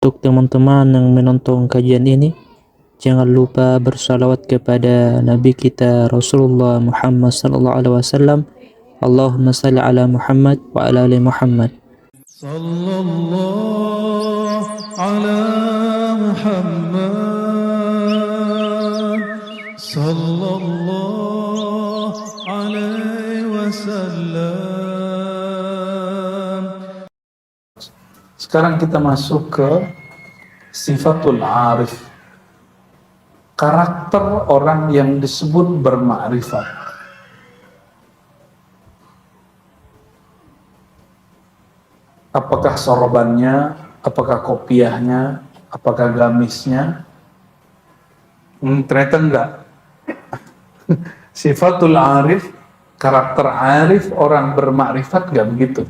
Untuk teman-teman yang menonton kajian ini, jangan lupa bersalawat kepada Nabi kita Rasulullah Muhammad sallallahu alaihi wasallam. Allahumma salli ala Muhammad wa ala ali Muhammad. Sallallahu ala Muhammad sallallahu alaihi wasallam. Sekarang kita masuk ke sifatul arif, karakter orang yang disebut bermakrifat. Apakah sorobannya, apakah kopiahnya, apakah gamisnya? Ternyata enggak. Sifatul arif, karakter arif orang bermakrifat enggak begitu.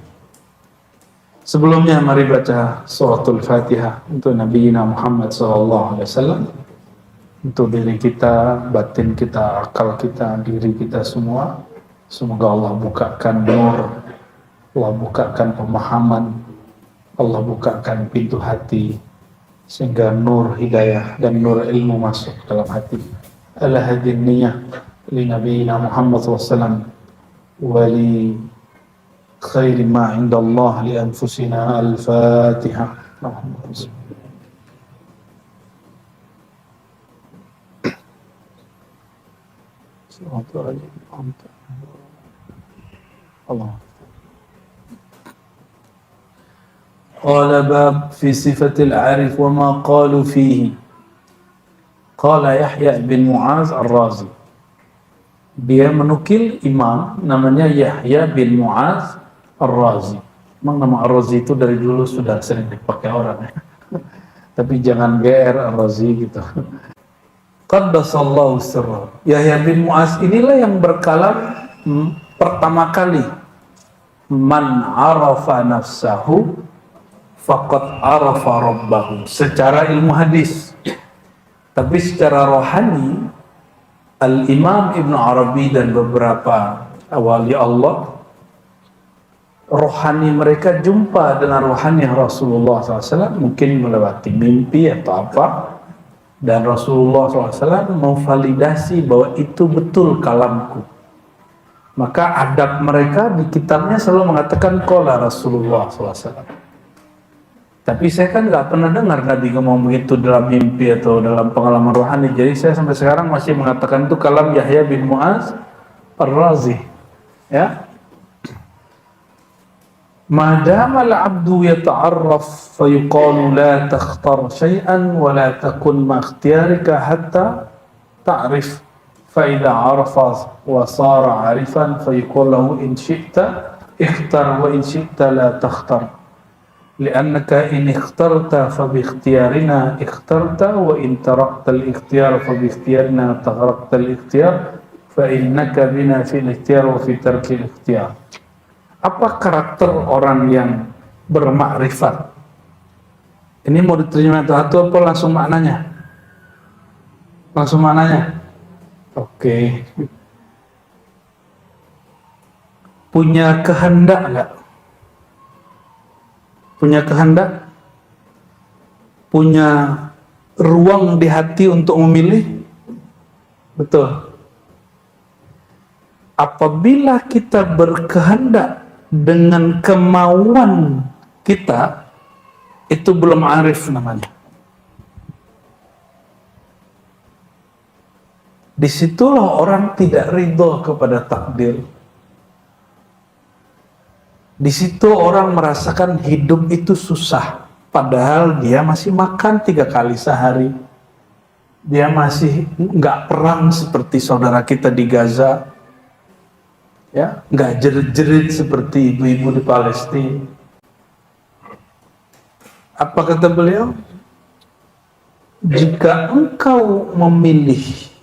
Sebelumnya mari baca suratul Fatihah untuk Nabi Muhammad SAW, untuk diri kita, batin kita, akal kita, diri kita semua. Semoga Allah bukakan nur, Allah bukakan pemahaman, Allah bukakan pintu hati, sehingga nur hidayah dan nur ilmu masuk dalam hati. Ala hadin niyah li Nabi Muhammad SAW wa li khairi ma indallah li anfusina. Al-Fatihah. Allah. Qala bab fi sifatil arif wa ma qalu fihi. Qala Yahya bin Mu'az Ar-Razi. Dia menukil imam namanya Yahya bin Mu'az Ar-Razi. Memang nama Ar-Razi itu dari dulu sudah sering dipakai orang ya. Tapi jangan GR Ar-Razi gitu. Qaddasallahu sirra. Yahya bin Mu'az inilah yang berkalam pertama kali. Man arafa nafsahu faqad arafa rabbahu. Secara ilmu hadis. Tapi secara rohani, Al-Imam Ibn Arabi dan beberapa wali Allah, rohani mereka jumpa dengan rohani Rasulullah SAW, mungkin melewati mimpi atau apa, dan Rasulullah SAW memvalidasi bahwa itu betul kalamku. Maka adab mereka di kitabnya selalu mengatakan qala Rasulullah SAW. Tapi saya kan nggak pernah dengar Nabi ngomong begitu dalam mimpi atau dalam pengalaman rohani. Jadi saya sampai sekarang masih mengatakan itu kalam Yahya bin Mu'az Ar-Razi. Ya. Madama al-'abdu yata'arraf fa yuqalu la takhtar syai'an wa la takun ma ikhtiyarika hatta ta'rif. Fa idza 'arafa wa sara 'arifan fa yuqalu lahu in syi'ta ikhtar wa in syi'ta la takhtar. لأنك إن اخترت فباختيارنا اخترت وإن تركت الاختيار فباختيارنا تركت الاختيار فإنك بنا في الاختيار وفي ترك الاختيار. Apa karakter orang yang bermakrifat? Ini mau diterima satu apa langsung maknanya? Langsung maknanya? Oke. Punya kehendak nggak? Punya kehendak, punya ruang di hati untuk memilih. Betul. Apabila kita berkehendak dengan kemauan kita, itu belum arif namanya. Disitulah orang tidak ridho kepada takdir. Di situ orang merasakan hidup itu susah, padahal dia masih makan 3 kali sehari. Dia masih nggak perang seperti saudara kita di Gaza, ya, nggak jerit-jerit seperti ibu-ibu di Palestina. Apa kata beliau? Jika engkau memilih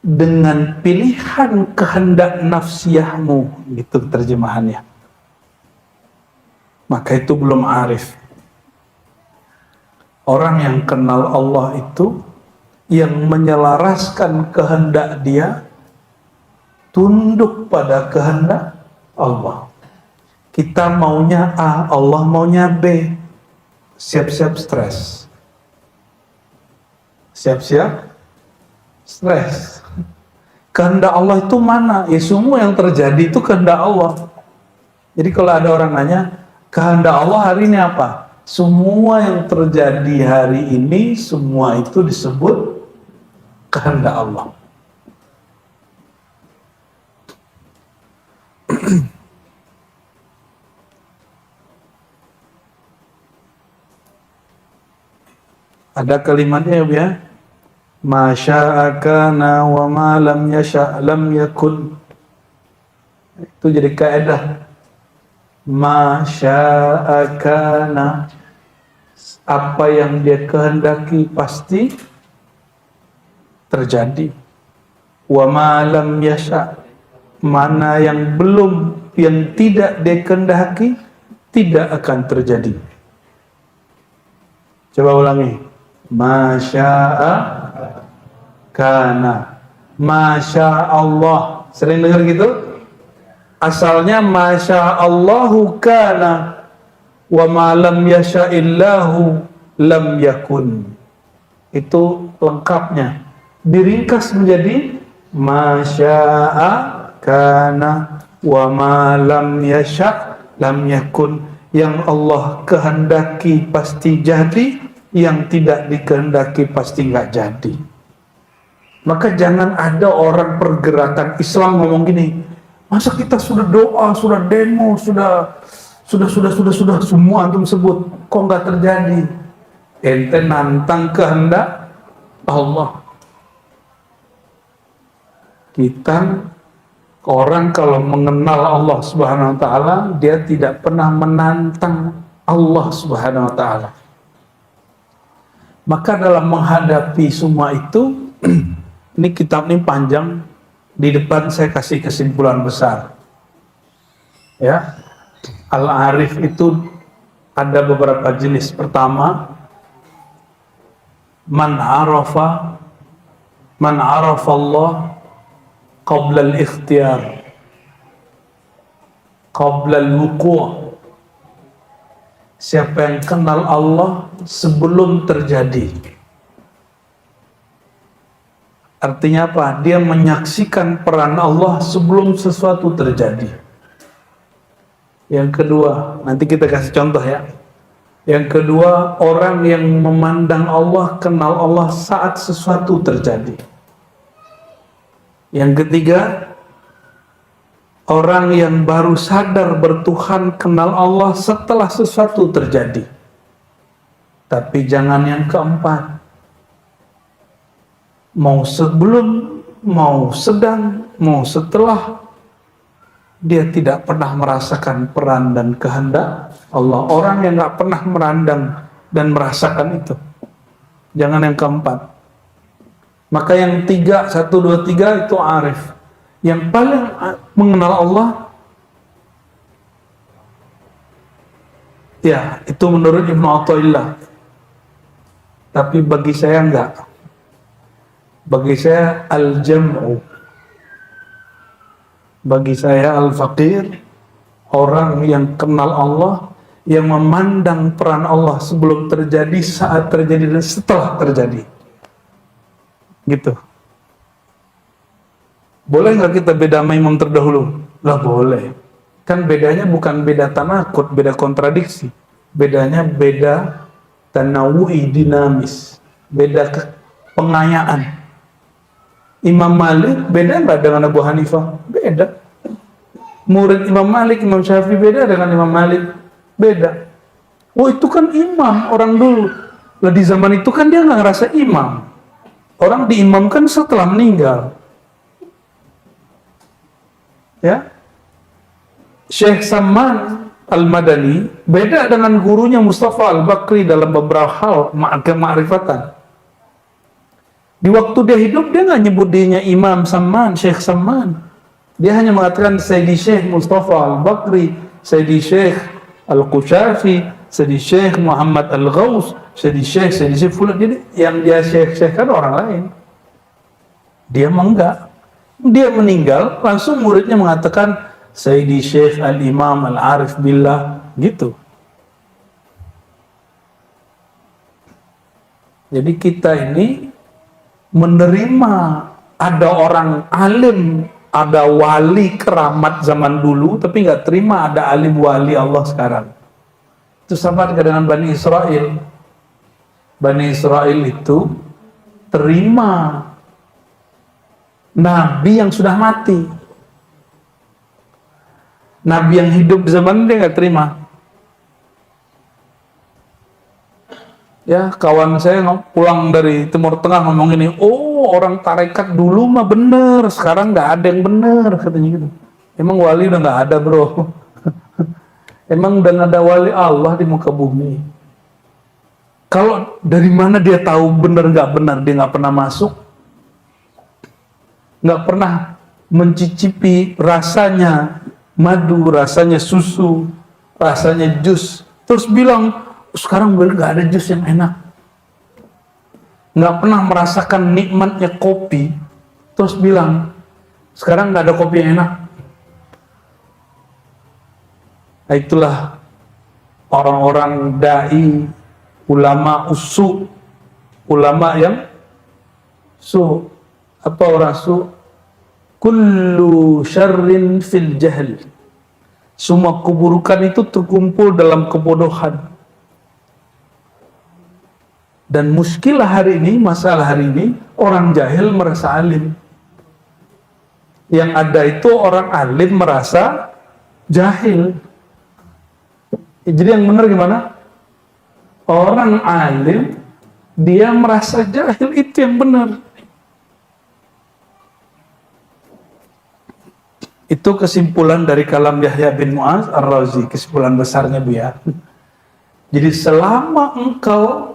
dengan pilihan kehendak nafsiyahmu, gitu terjemahannya, maka itu belum arif. Orang yang kenal Allah itu yang menyelaraskan kehendak dia tunduk pada kehendak Allah. Kita maunya A, Allah maunya B. Siap-siap stres. siap-siap stres. Kehendak Allah itu mana? Ya semua yang terjadi itu kehendak Allah. Jadi kalau ada orang nanya, kehendak Allah hari ini apa? Semua yang terjadi hari ini, semua itu disebut kehendak Allah. Ada kalimatnya ya, ma syaa kana wa ma lam yasha lam yakun. Itu jadi kaidah. Ma syaa kana, apa yang dia kehendaki pasti terjadi. Wa ma lam yasha, mana yang belum, yang tidak dia kehendaki tidak akan terjadi. Coba ulangi. Masya'a kana, Masya Allah. Sering dengar gitu? Asalnya Masya Allahu kana, wa ma lam yasha'illahu lam yakun. Itu lengkapnya. Diringkas menjadi Masya'a kana, wa ma lam yasha' lam yakun. Yang Allah kehendaki pasti jadi, yang tidak dikehendaki pasti nggak jadi. Maka jangan ada orang pergerakan Islam ngomong gini, masa kita sudah doa, sudah demo, sudah semua antum sebut, kok nggak terjadi? Ente nantang kehendak Allah. Kita orang kalau mengenal Allah Subhanahu wa taala, dia tidak pernah menantang Allah Subhanahu wa taala. Maka dalam menghadapi semua itu, ini kitab ini panjang, di depan saya kasih kesimpulan besar. Ya, Al-Arif itu ada beberapa jenis. Pertama, man arafa Allah qabla al-ikhtiyar, qabla al-wuqu'. Siapa yang kenal Allah sebelum terjadi. Artinya apa? Dia menyaksikan peran Allah sebelum sesuatu terjadi. Yang kedua, nanti kita kasih contoh ya. Yang kedua, orang yang memandang Allah, kenal Allah saat sesuatu terjadi. Yang ketiga, orang yang baru sadar bertuhan, kenal Allah setelah sesuatu terjadi. Tapi jangan yang keempat. Mau sebelum, mau sedang, mau setelah, dia tidak pernah merasakan peran dan kehendak Allah. Orang yang gak pernah merandang dan merasakan itu. Jangan yang keempat. Maka yang 3, 1, 2, 3 itu arif. Yang paling mengenal Allah, ya itu menurut Ibnu Athaillah. Tapi bagi saya enggak. Bagi saya al-jam'u. Bagi saya al-faqir, orang yang kenal Allah, yang memandang peran Allah sebelum terjadi, saat terjadi, dan setelah terjadi. Gitu. Boleh nggak kita beda sama imam terdahulu? Lah boleh. Kan bedanya bukan beda tanakut, beda kontradiksi. Bedanya beda tanawu'i, dinamis. Beda pengayaan. Imam Malik beda nggak dengan Abu Hanifah? Beda. Murid Imam Malik, Imam Syafi'i beda dengan Imam Malik? Beda. Oh itu kan imam orang dulu. Lah di zaman itu kan dia nggak ngerasa imam. Orang diimamkan setelah meninggal. Ya, Syekh Samman Al-Madani beda dengan gurunya Mustafa Al-Bakri dalam beberapa hal kemakrifatan. Di waktu dia hidup, dia nggak nyebut dirinya Imam Samman, Syekh Samman. Dia hanya mengatakan Sayyidi Syekh Mustafa Al-Bakri, Sayyidi Syekh Al-Qushafi, Sayyidi Syekh Muhammad Al-Ghaus, Sayyidi Syekh Fulan. Jadi yang dia syekh-syekhkan orang lain. Dia enggak. Dia meninggal, langsung muridnya mengatakan Sayyidi Syekh Al-Imam Al-Arif Billah, gitu. Jadi kita ini menerima ada orang alim, ada wali keramat zaman dulu, tapi nggak terima ada alim wali Allah sekarang. Itu sama dengan Bani Israel. Bani Israel itu terima nabi yang sudah mati. Nabi yang hidup di zaman dia nggak terima. Ya, kawan saya pulang dari Timur Tengah ngomong ini, oh orang tarekat dulu mah bener, sekarang nggak ada yang bener, katanya gitu. Emang wali udah nggak ada, bro. Emang udah nggak ada wali Allah di muka bumi. Kalau dari mana dia tahu bener nggak benar? Dia nggak pernah masuk, nggak pernah mencicipi rasanya madu, rasanya susu, rasanya jus, terus bilang sekarang nggak ada jus yang enak. Nggak pernah merasakan nikmatnya kopi, terus bilang sekarang nggak ada kopi yang enak. Nah, itulah orang-orang dai, ulama usu, ulama yang su. Apa orang su? Kullu syarrin fil jahl. Semua keburukan itu terkumpul dalam kebodohan. Dan muskilah hari ini, masalah hari ini, orang jahil merasa alim. Yang ada itu orang alim merasa jahil. Jadi yang benar gimana? Orang alim, dia merasa jahil, itu yang benar. Itu kesimpulan dari kalam Yahya bin Mu'adz Ar-Razi, kesimpulan besarnya Bu ya. Jadi selama engkau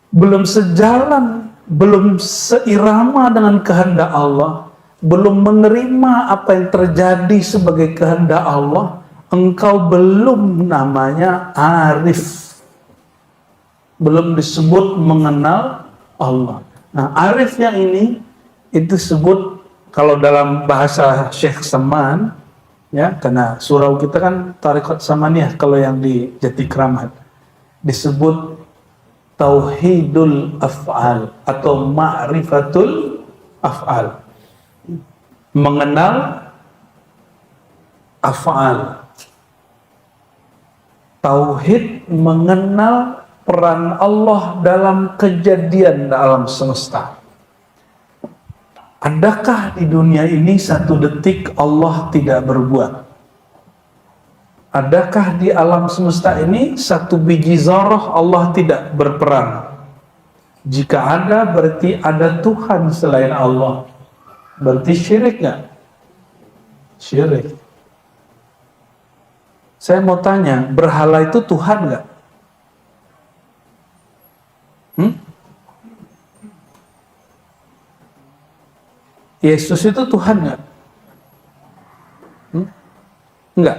belum sejalan, belum seirama dengan kehendak Allah, belum menerima apa yang terjadi sebagai kehendak Allah, engkau belum namanya arif, belum disebut mengenal Allah. Nah, arifnya ini itu sebut, kalau dalam bahasa Syekh Saman, ya, karena surau kita kan Tarekat Samaniyah, kalau yang di Jati Kramat disebut tauhidul af'al atau ma'rifatul af'al, mengenal af'al. Tauhid mengenal peran Allah dalam kejadian alam semesta. Adakah di dunia ini satu detik Allah tidak berbuat? Adakah di alam semesta ini satu biji zarah Allah tidak berperan? Jika ada, berarti ada Tuhan selain Allah. Berarti syirik nggak? Syirik. Saya mau tanya, berhala itu Tuhan nggak? Yesus itu Tuhan nggak? Nggak.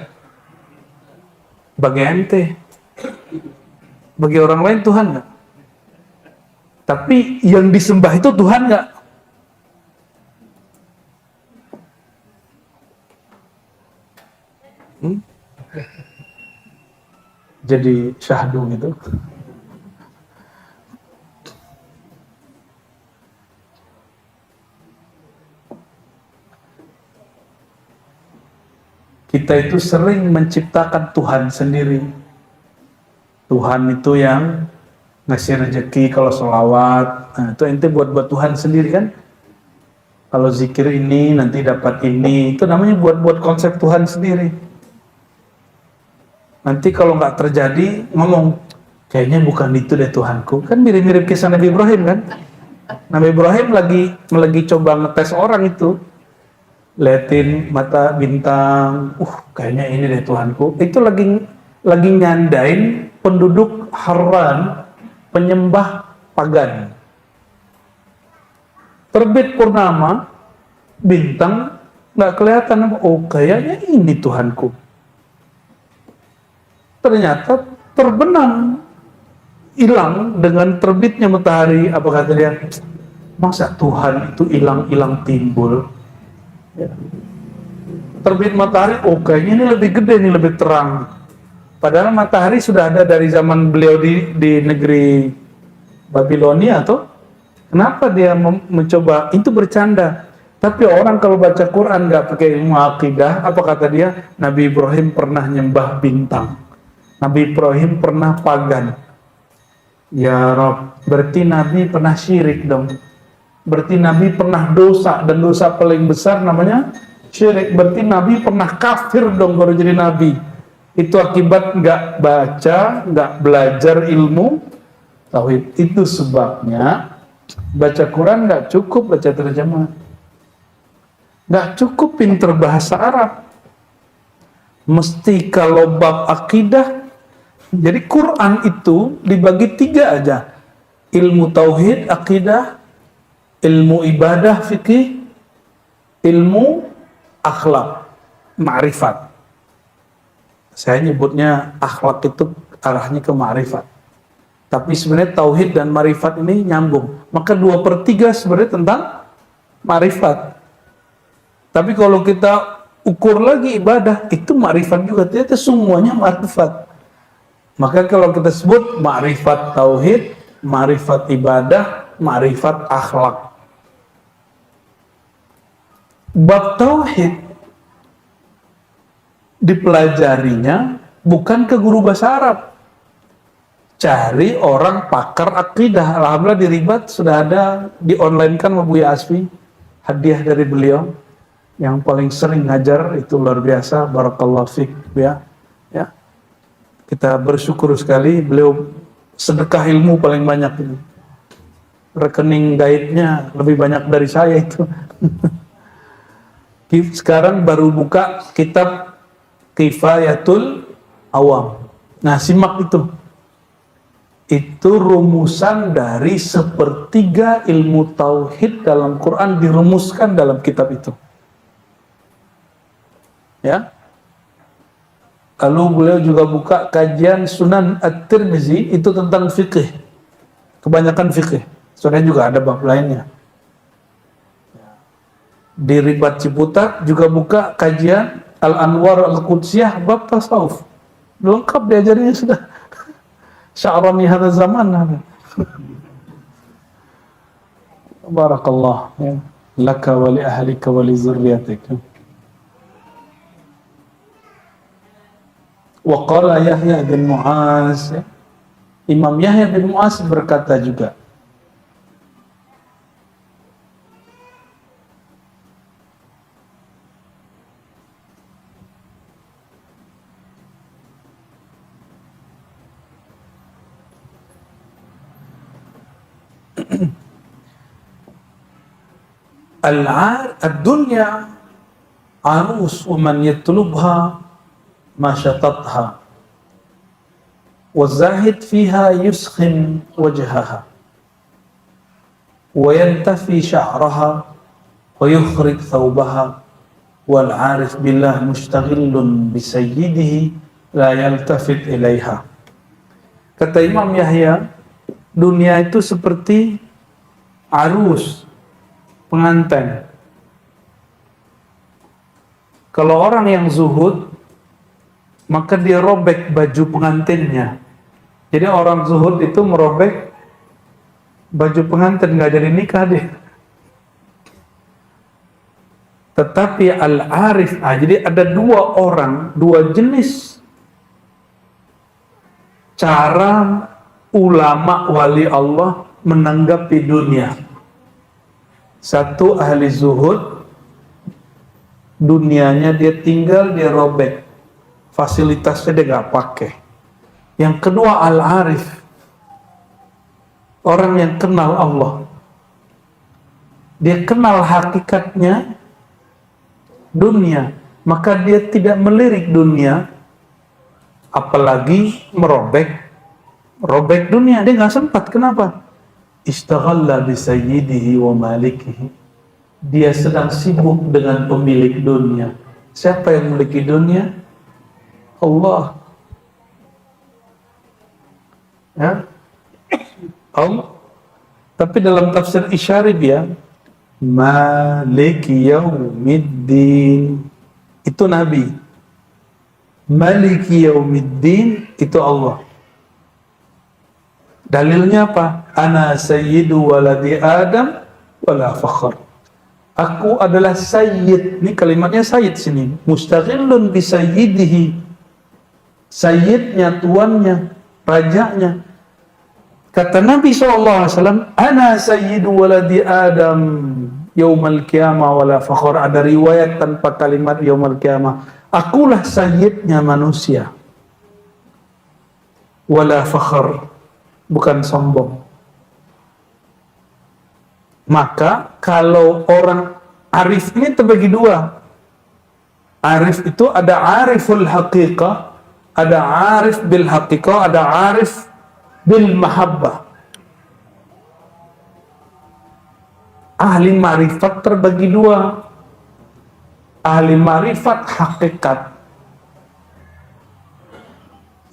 Bagi ente, bagi orang lain Tuhan nggak? Tapi yang disembah itu Tuhan nggak? Jadi syahdu gitu. Kita itu sering menciptakan Tuhan sendiri. Tuhan itu yang ngasih rezeki kalau sholawat. Nah, itu ente buat Tuhan sendiri kan? Kalau zikir ini nanti dapat ini. Itu namanya buat konsep Tuhan sendiri. Nanti kalau nggak terjadi, ngomong, kayaknya bukan itu deh Tuhanku. Kan mirip-mirip kisah Nabi Ibrahim kan? Nabi Ibrahim lagi coba ngetes orang itu. Liatin mata bintang, kayaknya ini deh Tuhanku. Itu lagi nyandain penduduk Haran, penyembah pagan. Terbit purnama, bintang nggak kelihatan. Oh, kayaknya ini Tuhanku. Ternyata terbenam, hilang dengan terbitnya matahari. Apa kata dia? Masa Tuhan itu hilang timbul? Ya. Terbit matahari, oh kayaknya ini lebih gede, ini lebih terang. Padahal matahari sudah ada dari zaman beliau di negeri Babilonia atau Kenapa dia mencoba? Itu bercanda. Tapi orang kalau baca Quran nggak pakai ilmu akidah, apa kata dia? Nabi Ibrahim pernah nyembah bintang. Nabi Ibrahim pernah pagan. Ya Rob, berarti Nabi pernah syirik dong. Berarti Nabi pernah dosa, dan dosa paling besar namanya syirik. Berarti Nabi pernah kafir dong baru jadi Nabi. Itu akibat nggak baca, nggak belajar ilmu tauhid. Itu sebabnya baca Quran nggak cukup baca terjemah, nggak cukup pinter bahasa Arab. Mesti kalau bab akidah. Jadi Quran itu dibagi 3 aja. Ilmu tauhid, akidah, ilmu ibadah, fikih, ilmu akhlak, ma'rifat. Saya nyebutnya akhlak itu arahnya ke ma'rifat. Tapi sebenarnya tauhid dan ma'rifat ini nyambung. Maka 2/3 sebenarnya tentang ma'rifat. Tapi kalau kita ukur lagi ibadah, itu ma'rifat juga. Ternyata semuanya ma'rifat. Maka kalau kita sebut ma'rifat tauhid, ma'rifat ibadah, ma'rifat akhlak. Bab tauhid dipelajarinya bukan ke guru bahasa Arab. Cari orang pakar akidah. Alhamdulillah di Ribat sudah ada, di online kan sama Buya Asfi, hadiah dari beliau. Yang paling sering ngajar itu luar biasa, barakallahu fiik ya. Ya. Kita bersyukur sekali, beliau sedekah ilmu paling banyak ini. Rekening gaibnya lebih banyak dari saya itu. Sekarang baru buka kitab Kifayatul Awam. Nah, simak itu. Itu rumusan dari 1/3 ilmu tauhid dalam Quran dirumuskan dalam kitab itu. Ya. Lalu beliau juga buka kajian Sunan At-Tirmizi, itu tentang fikih. Kebanyakan fikih. Soalnya juga ada bab lainnya. Di Ribat Ciputat juga buka kajian Al-Anwar Al-Qudsiyah bab tasawuf. Lengkap diajarinya sudah. Sya'rani hadha zaman. Barakallah. Ya. Laka wa li ahlika wa li zurriyatika. Wa qala Yahya bin Mu'az, Imam Yahya bin Mu'az berkata juga, Ad-dunya arus wa man yatlubha ma syatatha wa zahid fiha yuskhin wajhaha wa yantafi sya'raha wa yukhrij thawbaha wal arif billah mustaghillun bi sayyidihi la yaltafit ilaiha. Kata Imam Yahya, dunia itu seperti arus, pengantin. Kalau orang yang zuhud, maka dia robek baju pengantinnya. Jadi orang zuhud itu merobek baju pengantin, nggak jadi nikah dia. Tetapi al-arif, jadi ada 2 orang, 2 jenis cara ulama wali Allah menanggapi dunia. Satu ahli zuhud, dunianya dia tinggal, dia robek, fasilitasnya dia gak pakai. Yang kedua al-arif, orang yang kenal Allah, dia kenal hakikatnya dunia, maka dia tidak melirik dunia, apalagi robek dunia. Dia gak sempat. Kenapa? Istaghalla bi sayyidihi wa malikihi. Dia sedang sibuk dengan pemilik dunia. Siapa yang memiliki dunia? Allah. Ya. Allah. Tapi dalam tafsir Isyarib ya, Maliki Yaumiddin, itu Nabi. Maliki Yaumiddin itu Allah. Dalilnya apa? Ana sayyidu waladi Adam wala fakhr. Aku adalah sayyid. Ini kalimatnya sayyid sini. Mustaghillun bi sayyidihi. Sayyidnya, tuannya, rajanya. Kata Nabi SAW, Ana sayyidu waladi Adam yaumal qiyamah wala fakhr. Ada riwayat tanpa kalimat yaumal qiyamah. Akulah sayyidnya manusia. Wala fakhr. Bukan sombong. Maka kalau orang arif ini terbagi dua. Arif itu ada ariful haqiqah, ada arif bil haqiqah, ada arif bil mahabbah. Ahli marifat terbagi dua. Ahli marifat hakikat,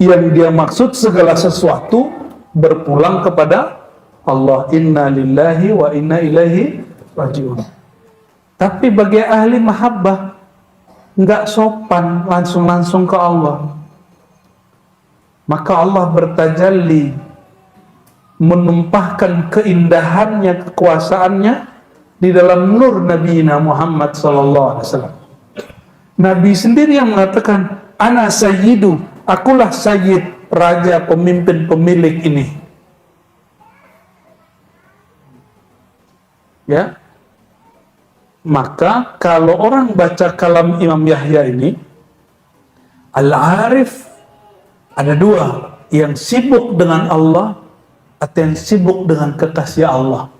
yang dia maksud segala sesuatu berpulang kepada Allah. Inna lillahi wa inna ilaihi rajiun. Tapi bagi ahli mahabbah nggak sopan langsung ke Allah. Maka Allah bertajalli, menumpahkan keindahannya, kekuasaannya di dalam nur Nabi Muhammad SAW. Nabi sendiri yang mengatakan, Ana sayyidu, akulah sayyid, raja, pemimpin, pemilik ini. Ya, maka kalau orang baca kalam Imam Yahya ini, Al-Arif ada dua, yang sibuk dengan Allah atau yang sibuk dengan kekasih Allah.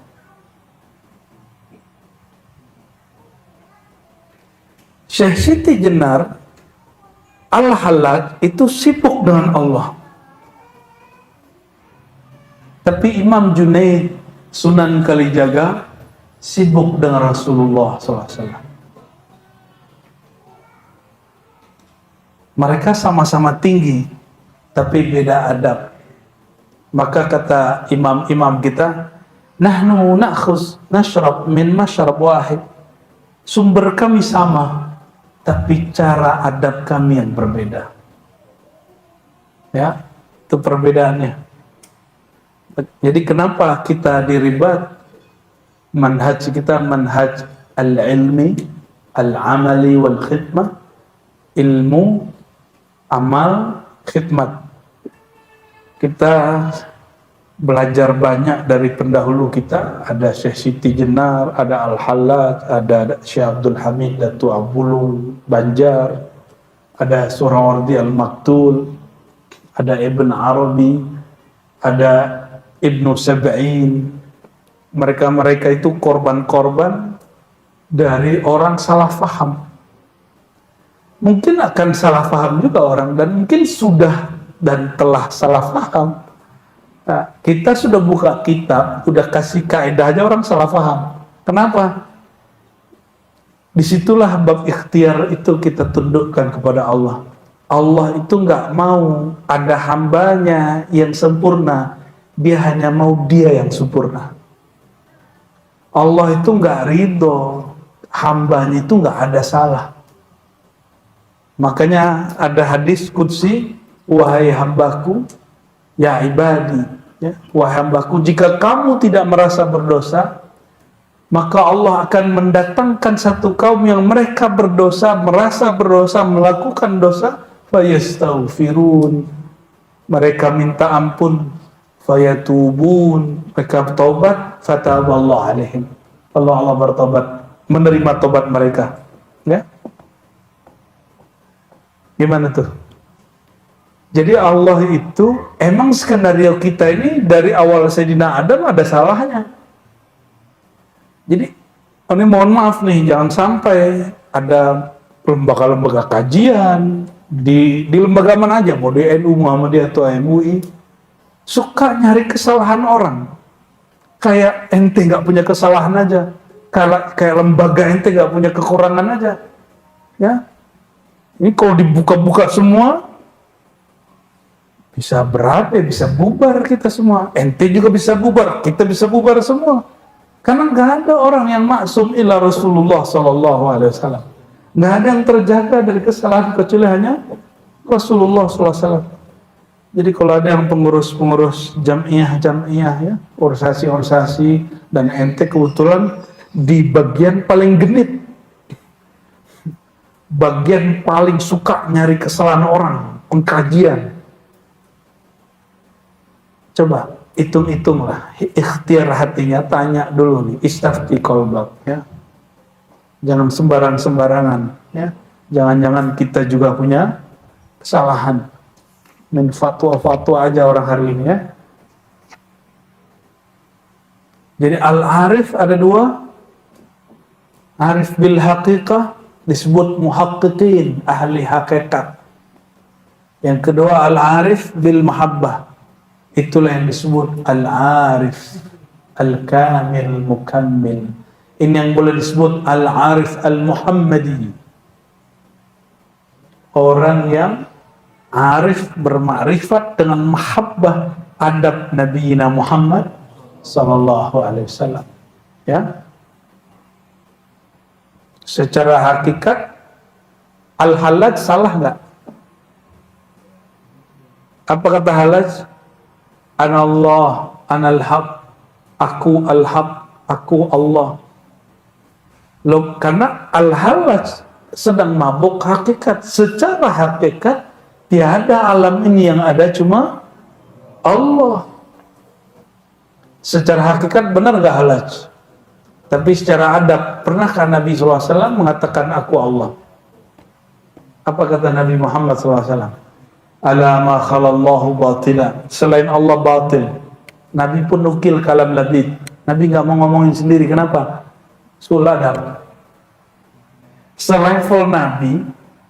Syekh Siti Jenar Al-Hallaj itu sibuk dengan Allah. Tapi Imam Junaid Sunan Kalijaga sibuk dengan Rasulullah SAW. Mereka sama-sama tinggi, tapi beda adab. Maka kata imam-imam kita, nahnu na'khuz nashrab min mashrab wahid. Sumber kami sama, tapi cara adab kami yang berbeda. Ya, itu perbedaannya. Jadi kenapa kita diribat? Manhaj kita manhaj al-ilmi, al-amali wal khidmah. Ilmu, amal, khidmat. Kita belajar banyak dari pendahulu kita. Ada Syekh Siti Jenar, ada Al-Hallaj, ada Syekh Abdul Hamid Datu Abulung Banjar, ada Surawardi Al-Maktul, ada Ibn Arabi, ada Ibnu Sab'in. Mereka itu korban-korban dari orang salah faham. Mungkin akan salah faham juga orang, dan mungkin sudah dan telah salah faham. Nah, kita sudah buka kitab, udah kasih kaidah aja orang salah faham. Kenapa? Disitulah bab ikhtiar itu kita tundukkan kepada Allah. Allah itu nggak mau ada hambanya yang sempurna, dia hanya mau dia yang sempurna. Allah itu nggak ridho hambanya itu nggak ada salah. Makanya ada hadis qudsi, wahai hambaku, ya ibadi, ya, wahai hambaku, jika kamu tidak merasa berdosa, maka Allah akan mendatangkan satu kaum yang mereka berdosa, merasa berdosa, melakukan dosa, fayastaghfirun, mereka minta ampun, fayatubun, mereka bertobat, fataballahu alaihim, Allah bertobat, menerima tobat mereka. Ya, gimana tuh? Jadi Allah itu, emang skenario kita ini dari awal Sayyidina Adam ada salahnya. Jadi, ini mohon maaf nih, jangan sampai ada lembaga-lembaga kajian di lembaga mana aja, mau di NU, Muhammadiyah atau MUI, suka nyari kesalahan orang. Kayak ente nggak punya kesalahan aja, kayak lembaga ente nggak punya kekurangan aja. Ya, ini kalau dibuka-buka semua, bisa berat ya, bisa bubar kita semua. Ente juga bisa bubar, kita bisa bubar semua. Karena nggak ada orang yang maksum illa Rasulullah SAW. Nggak ada yang terjaga dari kesalahan kecuali hanya Rasulullah SAW. Jadi kalau ada yang pengurus-pengurus jamiah ya, organisasi-organisasi, dan ente kebetulan di bagian paling genit, bagian paling suka nyari kesalahan orang, pengkajian. Coba hitung-hitunglah, ikhtiar hatinya, tanya dulu nih, istafti qalbak ya. Jangan sembarangan ya. Jangan-jangan kita juga punya kesalahan. Main fatwa-fatwa aja orang hari ini ya. Jadi al-arif ada dua. Arif bil haqiqah disebut muhaqqiqin, ahli hakikat. Yang kedua al-arif bil mahabbah. Itulah yang disebut al-arif al-kamil mukammil. Ini yang boleh disebut al-arif al-muhammadi. Orang yang arif bermakrifat dengan mahabbah adab Nabi Muhammad sallallahu alaihi wasallam. Ya. Secara hakikat al-halaj salah nggak? Apa kata halaj? Anallah, anal haq, aku al-haq, aku Allah. Loh, karena al-halaj sedang mabuk hakikat. Secara hakikat tiada alam ini yang ada, cuma Allah. Secara hakikat benar nggak halaj? Tapi secara adab, pernahkah Nabi SAW mengatakan aku Allah? Apa kata Nabi Muhammad SAW? Ala ma khalallahu batila. Selain Allah batil. Nabi pun nukil kalam labid. Nabi nggak mau ngomongin sendiri. Kenapa? Suladab. Selevel Nabi,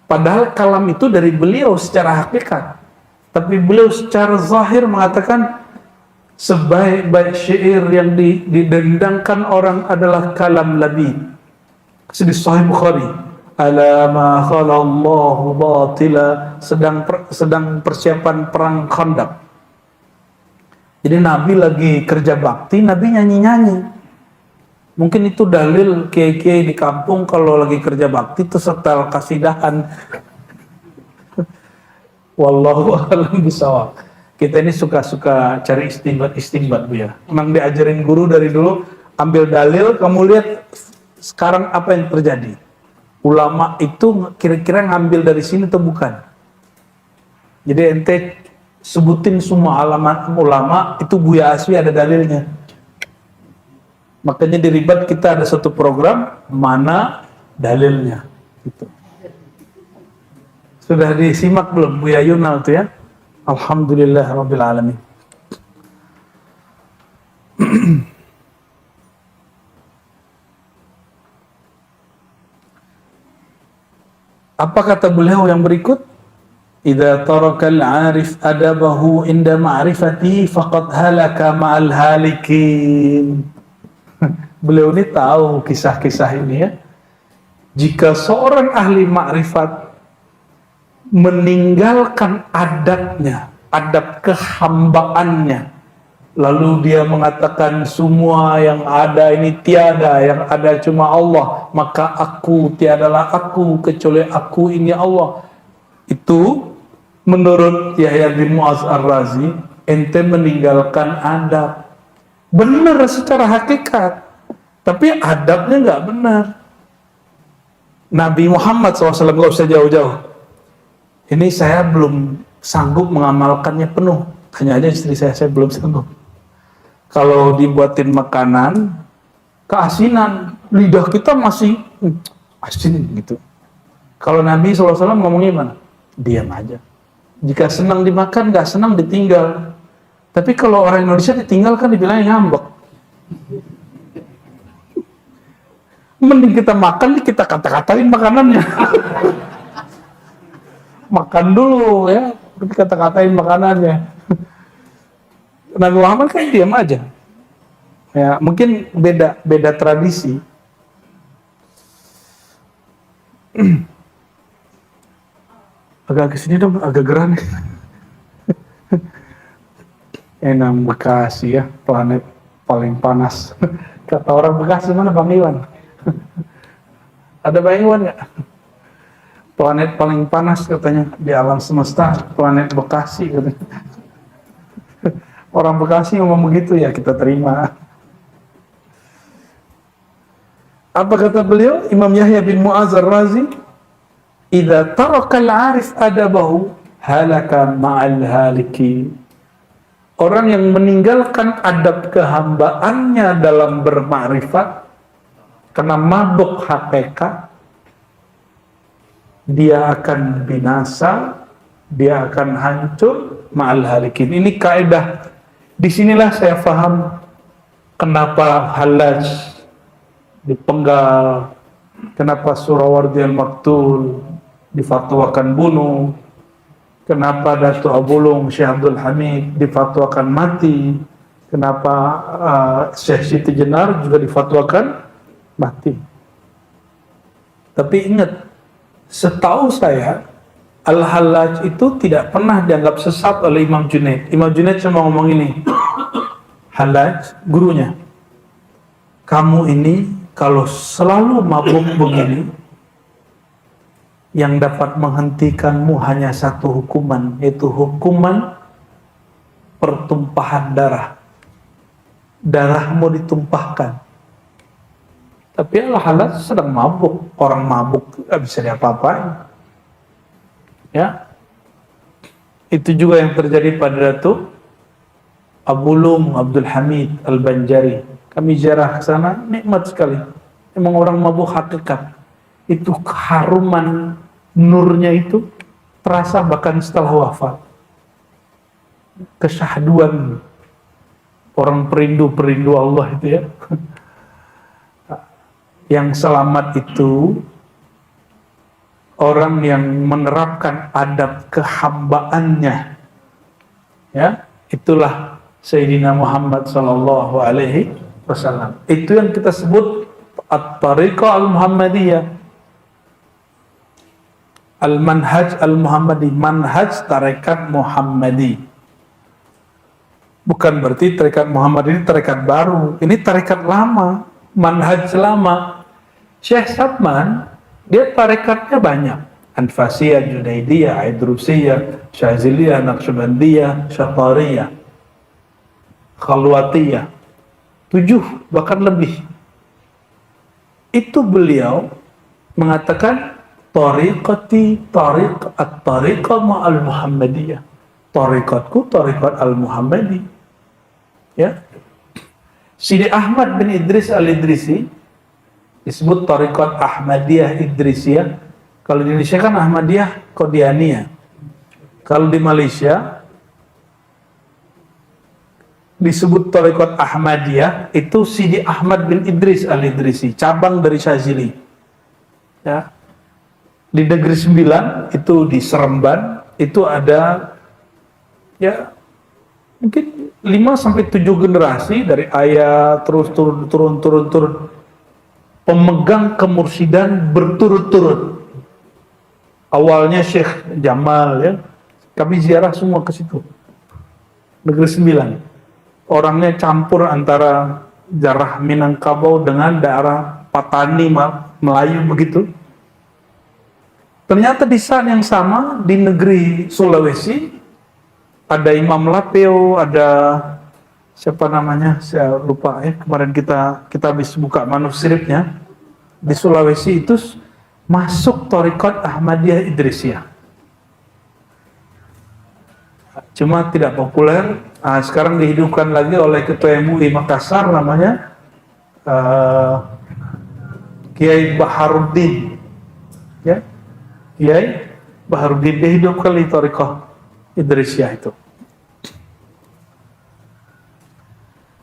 padahal kalam itu dari beliau secara hakikat, tapi beliau secara zahir mengatakan sebaik-baik syair yang didendangkan orang adalah kalam labid. Di Sahih Bukhari, ala ma khalallahu batila, sedang persiapan perang Khandaq. Jadi Nabi lagi kerja bakti, Nabi nyanyi-nyanyi. Mungkin itu dalil kiai-kiai di kampung kalau lagi kerja bakti itu setel kasidahan. Wallahu a'lam bishawab. Kita ini suka-suka cari istinbat Bu ya. Memang diajarin guru dari dulu, ambil dalil, kamu lihat sekarang apa yang terjadi. Ulama itu kira-kira ngambil dari sini atau bukan? Jadi ente sebutin semua alamat ulama, itu Buya Aswi ada dalilnya. Makanya di Ribat kita ada satu program, mana dalilnya. Gitu. Sudah disimak belum Buya Yunal itu ya? Alhamdulillah Rabbil Alamin. Apa kata beliau yang berikut? Idza tarakal arif adabahu inda ma'rifati faqad halaka ma'al halikin. Beliau ini tahu kisah-kisah ini ya. Jika seorang ahli makrifat meninggalkan adabnya, adab kehambaannya, lalu dia mengatakan semua yang ada ini tiada, yang ada cuma Allah, maka aku tiadalah aku kecuali aku ini Allah. Itu menurut Yahya bin Mu'adz Ar-Razi, ente meninggalkan adab. Benar secara hakikat, tapi adabnya nggak benar. Nabi Muhammad SAW, nggak usah jauh-jauh. Ini saya belum sanggup mengamalkannya penuh. Tanya aja istri saya belum sanggup. Kalau dibuatin makanan, keasinan, lidah kita masih asin gitu. Kalau Nabi SAW ngomongnya gimana? Diam aja. Jika senang dimakan, nggak senang ditinggal. Tapi kalau orang Indonesia ditinggal kan dibilangnya ngambek. Mending kita makan, kita kata-katain makanannya. Makan dulu ya, kata-katain makanannya. Nabi Muhammad kan diam aja. Ya, mungkin beda tradisi. Agak kesini dong, agak geran. Enam Bekasi ya, planet paling panas. Kata orang Bekasi mana Bang Iwan? Ada Bang Iwan nggak? Planet paling panas katanya di alam semesta, planet Bekasi katanya. Orang Bekasi ngomong begitu ya kita terima. Apa kata beliau? Imam Yahya bin Mu'adz Ar-Razi, "Idza taraka al-'arif adabahu halaka ma'al haliki." Orang yang meninggalkan adab kehambaannya dalam bermakrifat karena mabuk hakikat, dia akan binasa, dia akan hancur ma'al halikin. Ini kaidah. Disinilah saya paham kenapa Hallaj dipenggal, kenapa Surawardi al-Maktul difatwakan bunuh, kenapa Datuk Abulung Syekh Abdul Hamid difatwakan mati, kenapa Syekh Siti Jenar juga difatwakan mati. Tapi ingat, setahu saya Al-Hallaj itu tidak pernah dianggap sesat oleh Imam Junaid. Imam Junaid cuma ngomong ini, Hallaj, gurunya, kamu ini kalau selalu mabuk begini, yang dapat menghentikanmu hanya satu hukuman, yaitu hukuman pertumpahan darah. Darahmu ditumpahkan. Tapi Al-Hallaj sedang mabuk. Orang mabuk tidak bisa diapa-apain. Ya, itu juga yang terjadi pada Datuk Abulung Abdul Hamid Al-Banjari. Kami ziarah ke sana, nikmat sekali. Memang orang mabuk hakikat. Itu keharuman nurnya itu terasa bahkan setelah wafat. Kesyahduan orang perindu Allah itu ya. Yang selamat itu orang yang menerapkan adab kehambaannya. Ya, itulah Sayyidina Muhammad sallallahu alaihi wasallam. Itu yang kita sebut at-tariqah al-Muhammadiyah. Al-manhaj al-Muhammadi, manhaj tarekat Muhammadi. Bukan berarti tarekat Muhammad ini tarekat baru. Ini tarekat lama, manhaj lama. Syekh Sabman, dia tarekatnya banyak. Anfasiyah, Junaidiyah, Idrusiyah, Syaziliyah, Naqsyabandiyah, Syatariyah, Khalwatiyah. 7 bahkan lebih. Itu beliau mengatakan tariqati tariq at-tariqah ma'al Muhammadiyah. Tariqatku tariqat al-Muhammadi. Ya. Sidi Ahmad bin Idris al-Idrisi disebut tariqat Ahmadiyah Idrisiyah. Kalau di Indonesia kan Ahmadiyah Qadianiyah. Kalau di Malaysia disebut tariqat Ahmadiyah, itu Sidi Ahmad bin Idris al-Idrisi, cabang dari Syazili. Ya. Di Negeri Sembilan, itu di Seremban, itu ada ya mungkin 5-7 generasi dari ayah terus turun. Pemegang kemursidan berturut-turut. Awalnya Syekh Jamal ya. Kami ziarah semua ke situ. Negeri Sembilan. Orangnya campur antara darah Minangkabau dengan daerah Patani Melayu begitu. Ternyata di saat yang sama di negeri Sulawesi ada Imam Lapeo, ada siapa namanya, saya lupa ya, kemarin kita habis buka manuskripnya. Di Sulawesi itu masuk Thariqat Ahmadiyah Idrisiyah. Cuma tidak populer. Sekarang dihidupkan lagi oleh Ketua MUI Makassar, namanya Kiai Baharuddin. Ya, Kiai Baharuddin dihidupkan di Thariqah Idrisiyah itu.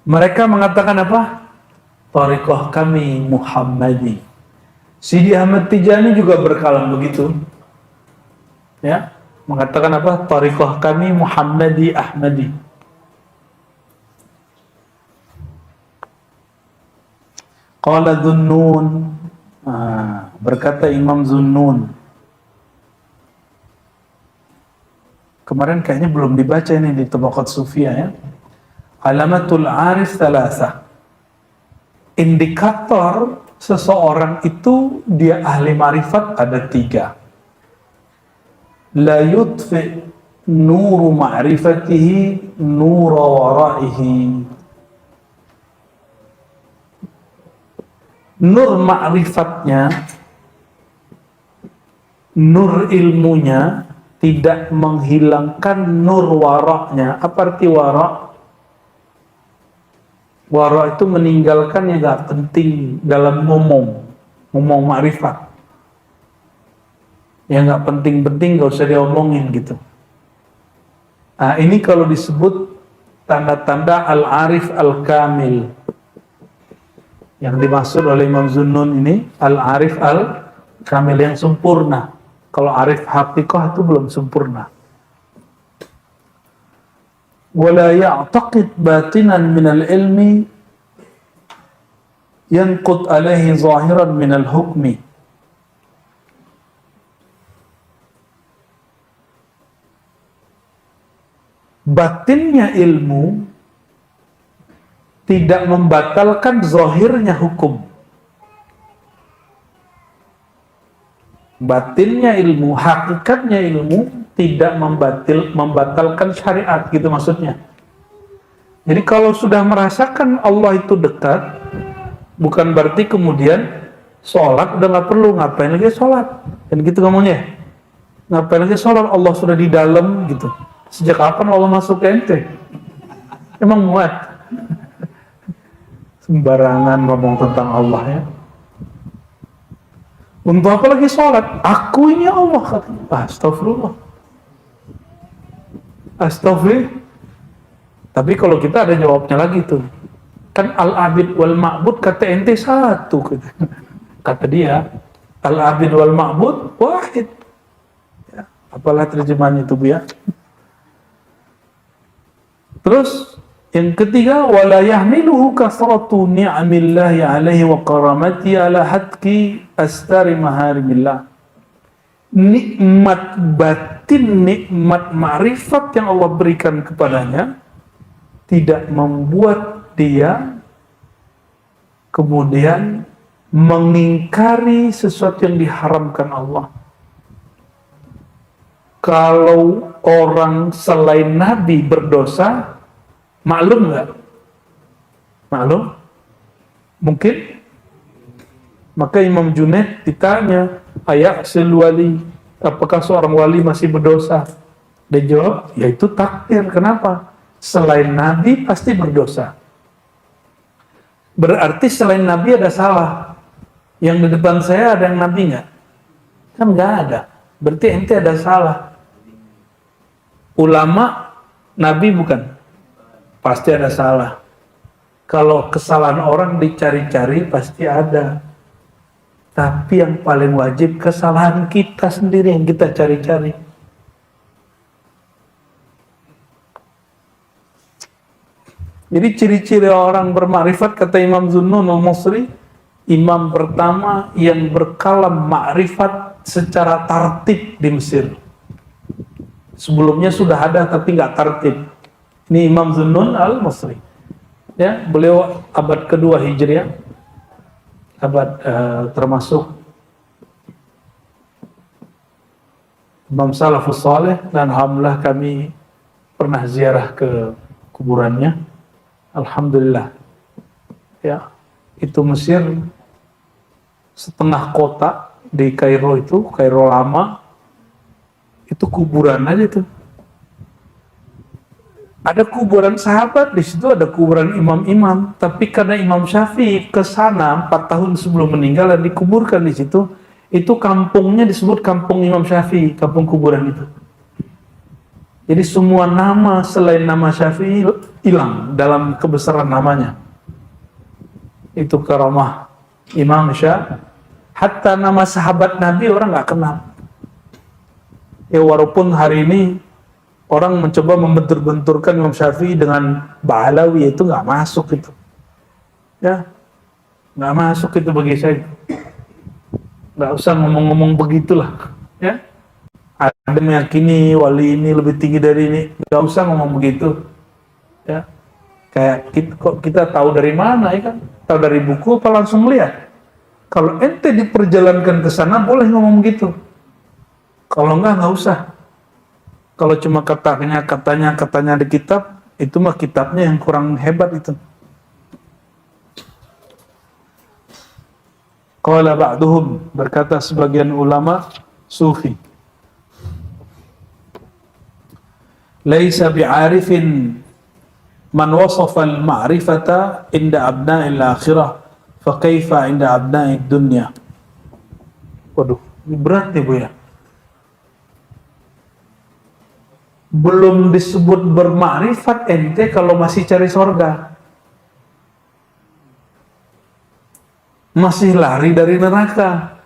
Mereka mengatakan apa? Thariqah kami Muhammadi. Sidi Ahmad Tijani juga berkalam begitu. Ya, mengatakan apa? Thariqah kami Muhammadi Ahmadi. Qala Dhunnun, berkata Imam Dhunnun. Kemarin kayaknya belum dibaca ini di Tabaqat Sufiyah ya. Alamatul arif thalatha. Indikator seseorang itu dia ahli marifat ada 3. La yutfi nuru ma'rifatihi nura waraihi. Nur ma'rifatnya, nur ilmunya tidak menghilangkan nur waraknya. Apa arti warak? Warak itu meninggalkan yang gak penting dalam ngomong ma'rifat. Yang gak penting-penting gak usah diomongin gitu. Nah, ini kalau disebut tanda-tanda al-arif al-kamil. Yang dimaksud oleh Imam Zunnun ini al-arif al-kamil, yang sempurna. Kalau arif haqiqah itu belum sempurna. Wala ya'taqid batinan minal ilmi yanqut alaihi zahiran minal hukmi. Batinnya ilmu tidak membatalkan zahirnya hukum. Batinnya ilmu, hakikatnya ilmu tidak membatalkan syariat, gitu maksudnya. Jadi kalau sudah merasakan Allah itu dekat, bukan berarti kemudian sholat udah nggak perlu, ngapain lagi sholat, dan gitu ngomongnya. Ngapain lagi sholat, Allah sudah di dalam gitu. Sejak kapan Allah masuk ke ente? Emang muat? Sembarangan ngomong tentang Allah ya. Untuk apa lagi sholat? Aku ini Allah, katanya. Astagfirullah. Astagfirullah. Tapi kalau kita ada jawabnya lagi tuh. Kan al-abid wal ma'bud kata ente satu. Kata dia, al-abid wal ma'bud wahid. Ya, apalah terjemahan itu, Bu ya. Terus yang ketiga, wala yahmiluhu kasratu ni'amillahi alaihi wa karamati ala hatki astari maharimillah. Nikmat batin, nikmat ma'rifat yang Allah berikan kepadanya tidak membuat dia kemudian mengingkari sesuatu yang diharamkan Allah. Kalau orang selain Nabi berdosa, maklum nggak? Maklum? Mungkin? Maka Imam Junaid ditanya, ayasil wali, apakah seorang wali masih berdosa? Dia jawab, yaitu takdir. Kenapa? Selain Nabi pasti berdosa. Berarti selain Nabi ada salah. Yang di depan saya ada yang Nabi nggak? Kan nggak ada. Berarti ente ada salah. Ulama, Nabi bukan? Pasti ada salah. Kalau kesalahan orang dicari-cari pasti ada. Tapi yang paling wajib kesalahan kita sendiri yang kita cari-cari. Jadi ciri-ciri orang bermakrifat, kata Imam Zunnun al-Masri, imam pertama yang berkalam makrifat secara tartib di Mesir. Sebelumnya sudah ada tapi nggak tartib. Ini Imam Zunnun al-Masri. Ya, beliau abad kedua Hijriah. Abad termasuk Imam Salafus Saleh, dan alhamdulillah kami pernah ziarah ke kuburannya. Alhamdulillah. Ya, itu Mesir setengah kota di Kairo, itu Kairo lama. Itu kuburan aja tuh. Ada kuburan sahabat, di situ ada kuburan imam-imam. Tapi karena Imam Syafi'i ke sana 4 tahun sebelum meninggal dan dikuburkan di situ, itu kampungnya disebut kampung Imam Syafi'i, kampung kuburan itu. Jadi semua nama selain nama Syafi'i hilang dalam kebesaran namanya. Itu karamah Imam Syafi'i. Hatta nama sahabat Nabi orang nggak kenal. Ya, walaupun hari ini orang mencoba membentur-benturkan Imam Syafi'i dengan Ba'alawi, itu nggak masuk itu. Ya, nggak masuk itu bagi saya. Nggak usah ngomong-ngomong begitulah. Ya, ada meyakini wali ini lebih tinggi dari ini, nggak usah ngomong begitu. Ya, kayak kita tahu dari mana ya kan? Tahu dari buku apa langsung lihat? Kalau ente diperjalankan ke sana boleh ngomong begitu. Kalau nggak usah. Kalau cuma katanya di kitab, itu mah kitabnya yang kurang hebat itu. Qala ba'duhum, berkata sebagian ulama sufi, laisa bi'arifin man wasafa al-ma'rifata inda abna'il akhirah fa kaifa inda abna'id dunya. Waduh, ini berat nih Bu ya. Belum disebut bermakrifat ente kalau masih cari sorga, masih lari dari neraka.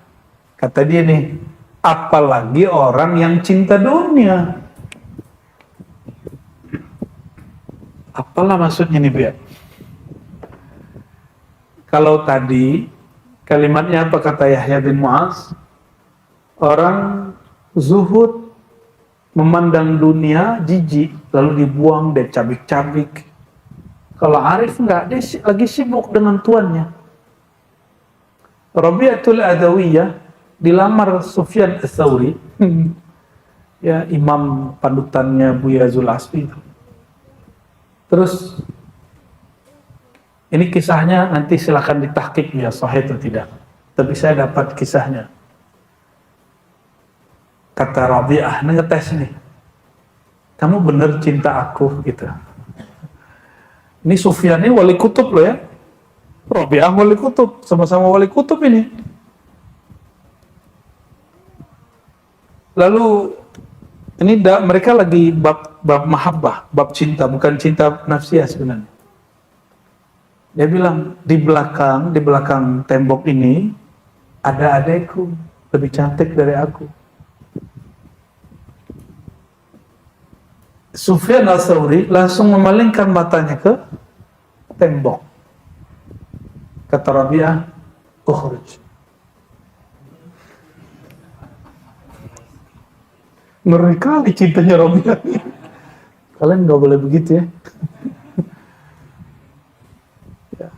Kata dia nih, apalagi orang yang cinta dunia. Apalah maksudnya nih biar? Kalau tadi kalimatnya apa kata Yahya bin Mu'az? Orang zuhud, memandang dunia jijik, lalu dibuang, dia cabik-cabik. Kalau arif enggak, dia lagi sibuk dengan tuannya. Rabi'atul Adawiyah dilamar Sufyan Ats-Tsauri, ya imam panutannya Buya Zulasfi. Terus ini kisahnya nanti silakan ditahqiq ya sahih atau tidak. Tapi saya dapat kisahnya. Kata Rabi'ah, ngetes nih, kamu bener cinta aku gitu. Ini Sufyan ini wali kutub loh ya, Rabi'ah wali kutub, sama-sama wali kutub ini. Lalu ini mereka lagi bab mahabbah, bab cinta, bukan cinta nafsiyah sebenarnya. Dia bilang, di belakang tembok ini ada adekku lebih cantik dari aku. Sufyan Ats-Tsauri langsung memalingkan matanya ke tembok. Kata Rabi'ah, ukhruj. Ngeri kali cintanya Rabi'ah. Kalian nggak boleh begitu ya. Ya.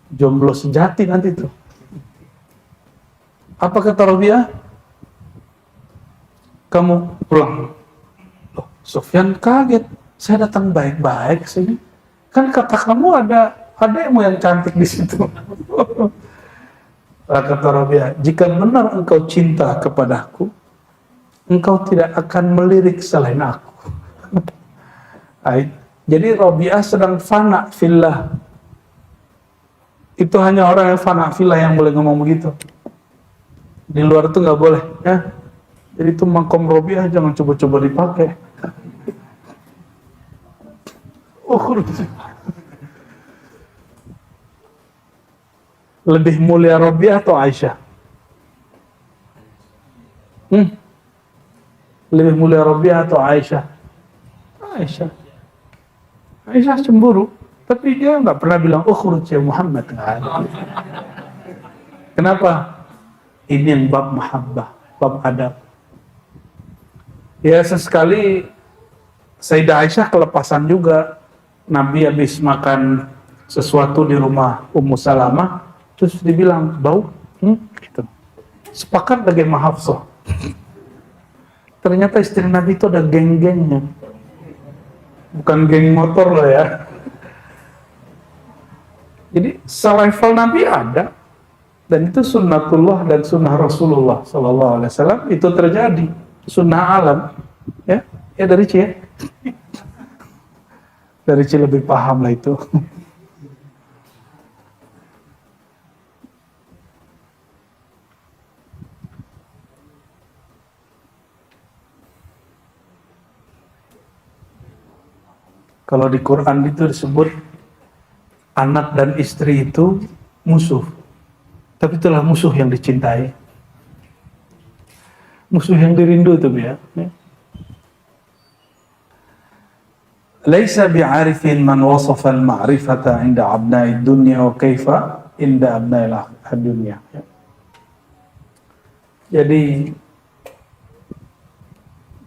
Jomblo sejati nanti tuh. Apa kata Rabi'ah? Kamu pulang. Loh, Sufyan kaget. Saya datang baik-baik sini. Kan kata kamu ada adekmu yang cantik di situ. Kata Rabi'ah, jika benar engkau cinta kepadaku, engkau tidak akan melirik selain aku. Jadi Rabi'ah sedang fana fillah. Itu hanya orang yang fana fillah yang boleh ngomong begitu. Di luar itu nggak boleh ya. Jadi itu makom Rabi'ah jangan coba-coba dipakai. Lebih mulia Rabi'ah atau Aisyah? Lebih mulia Rabi'ah atau Aisyah? Aisyah. Aisyah cemburu, tapi dia nggak pernah bilang ukhruj ya Muhammad. Kenapa? Ini yang bab mahabbah, bab adab. Ya sesekali Sayyidah Aisyah kelepasan juga. Nabi habis makan sesuatu di rumah Ummu Salamah, terus dibilang bau, gitu. Sepakat lagi sama Hafsah. Ternyata istri Nabi itu ada geng-gengnya, bukan geng motor loh ya. Jadi selevel Nabi ada, dan itu sunnatullah dan sunnah Rasulullah SAW itu terjadi, sunnah alam, ya dari C ya. Dari C lebih paham lah itu. Kalau di Quran itu disebut anak dan istri itu musuh. Tapi itulah musuh yang dicintai. Musuh yang dirindu itu ya. Laisa bi'arifin man wasafa al-ma'rifata 'inda abna'id dunya wa kaifa 'inda abna'il dunya. Jadi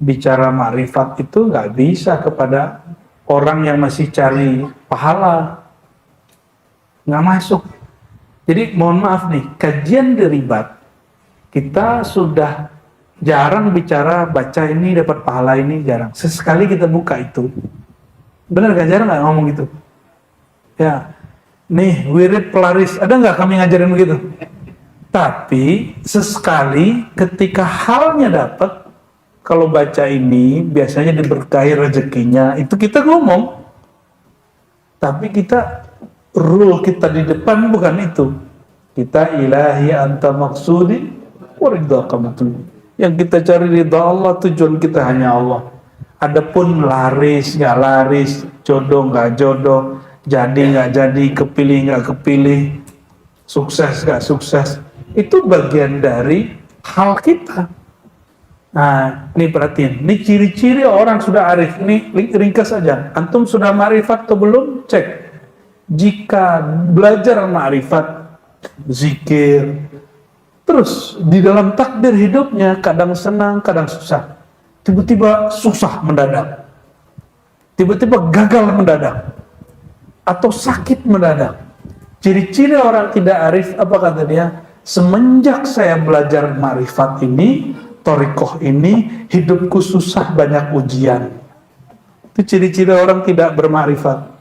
bicara ma'rifat itu nggak bisa kepada orang yang masih cari pahala, nggak masuk. Jadi mohon maaf nih, kajian derivat kita sudah Jarang bicara baca ini dapat pahala ini, jarang. Sesekali kita buka itu. Benar gak? Jarang nggak ngomong gitu? Ya, nih wirid pelaris, ada nggak kami ngajarin begitu? Tapi sesekali ketika halnya dapat, kalau baca ini biasanya diberkahi rezekinya, itu kita ngomong. Tapi kita rule kita di depan bukan itu. Kita ilahi anta maksudi waridha kamatun. Yang kita cari ridha Allah, tujuan kita hanya Allah. Adapun laris nggak laris, jodoh nggak jodoh, jadi nggak jadi, kepilih nggak kepilih, sukses nggak sukses, itu bagian dari hal kita. Nah, ini perhatiin, ini ciri-ciri orang sudah arif. Ini ringkas saja. Antum sudah ma'rifat atau belum? Cek. Jika belajar ma'rifat, zikir, terus di dalam takdir hidupnya kadang senang, kadang susah. Tiba-tiba susah mendadak. Tiba-tiba gagal mendadak. Atau sakit mendadak. Ciri-ciri orang tidak arif, apa kata dia? Semenjak saya belajar ma'rifat ini, torikoh ini, hidupku susah, banyak ujian. Itu ciri-ciri orang tidak bermakrifat.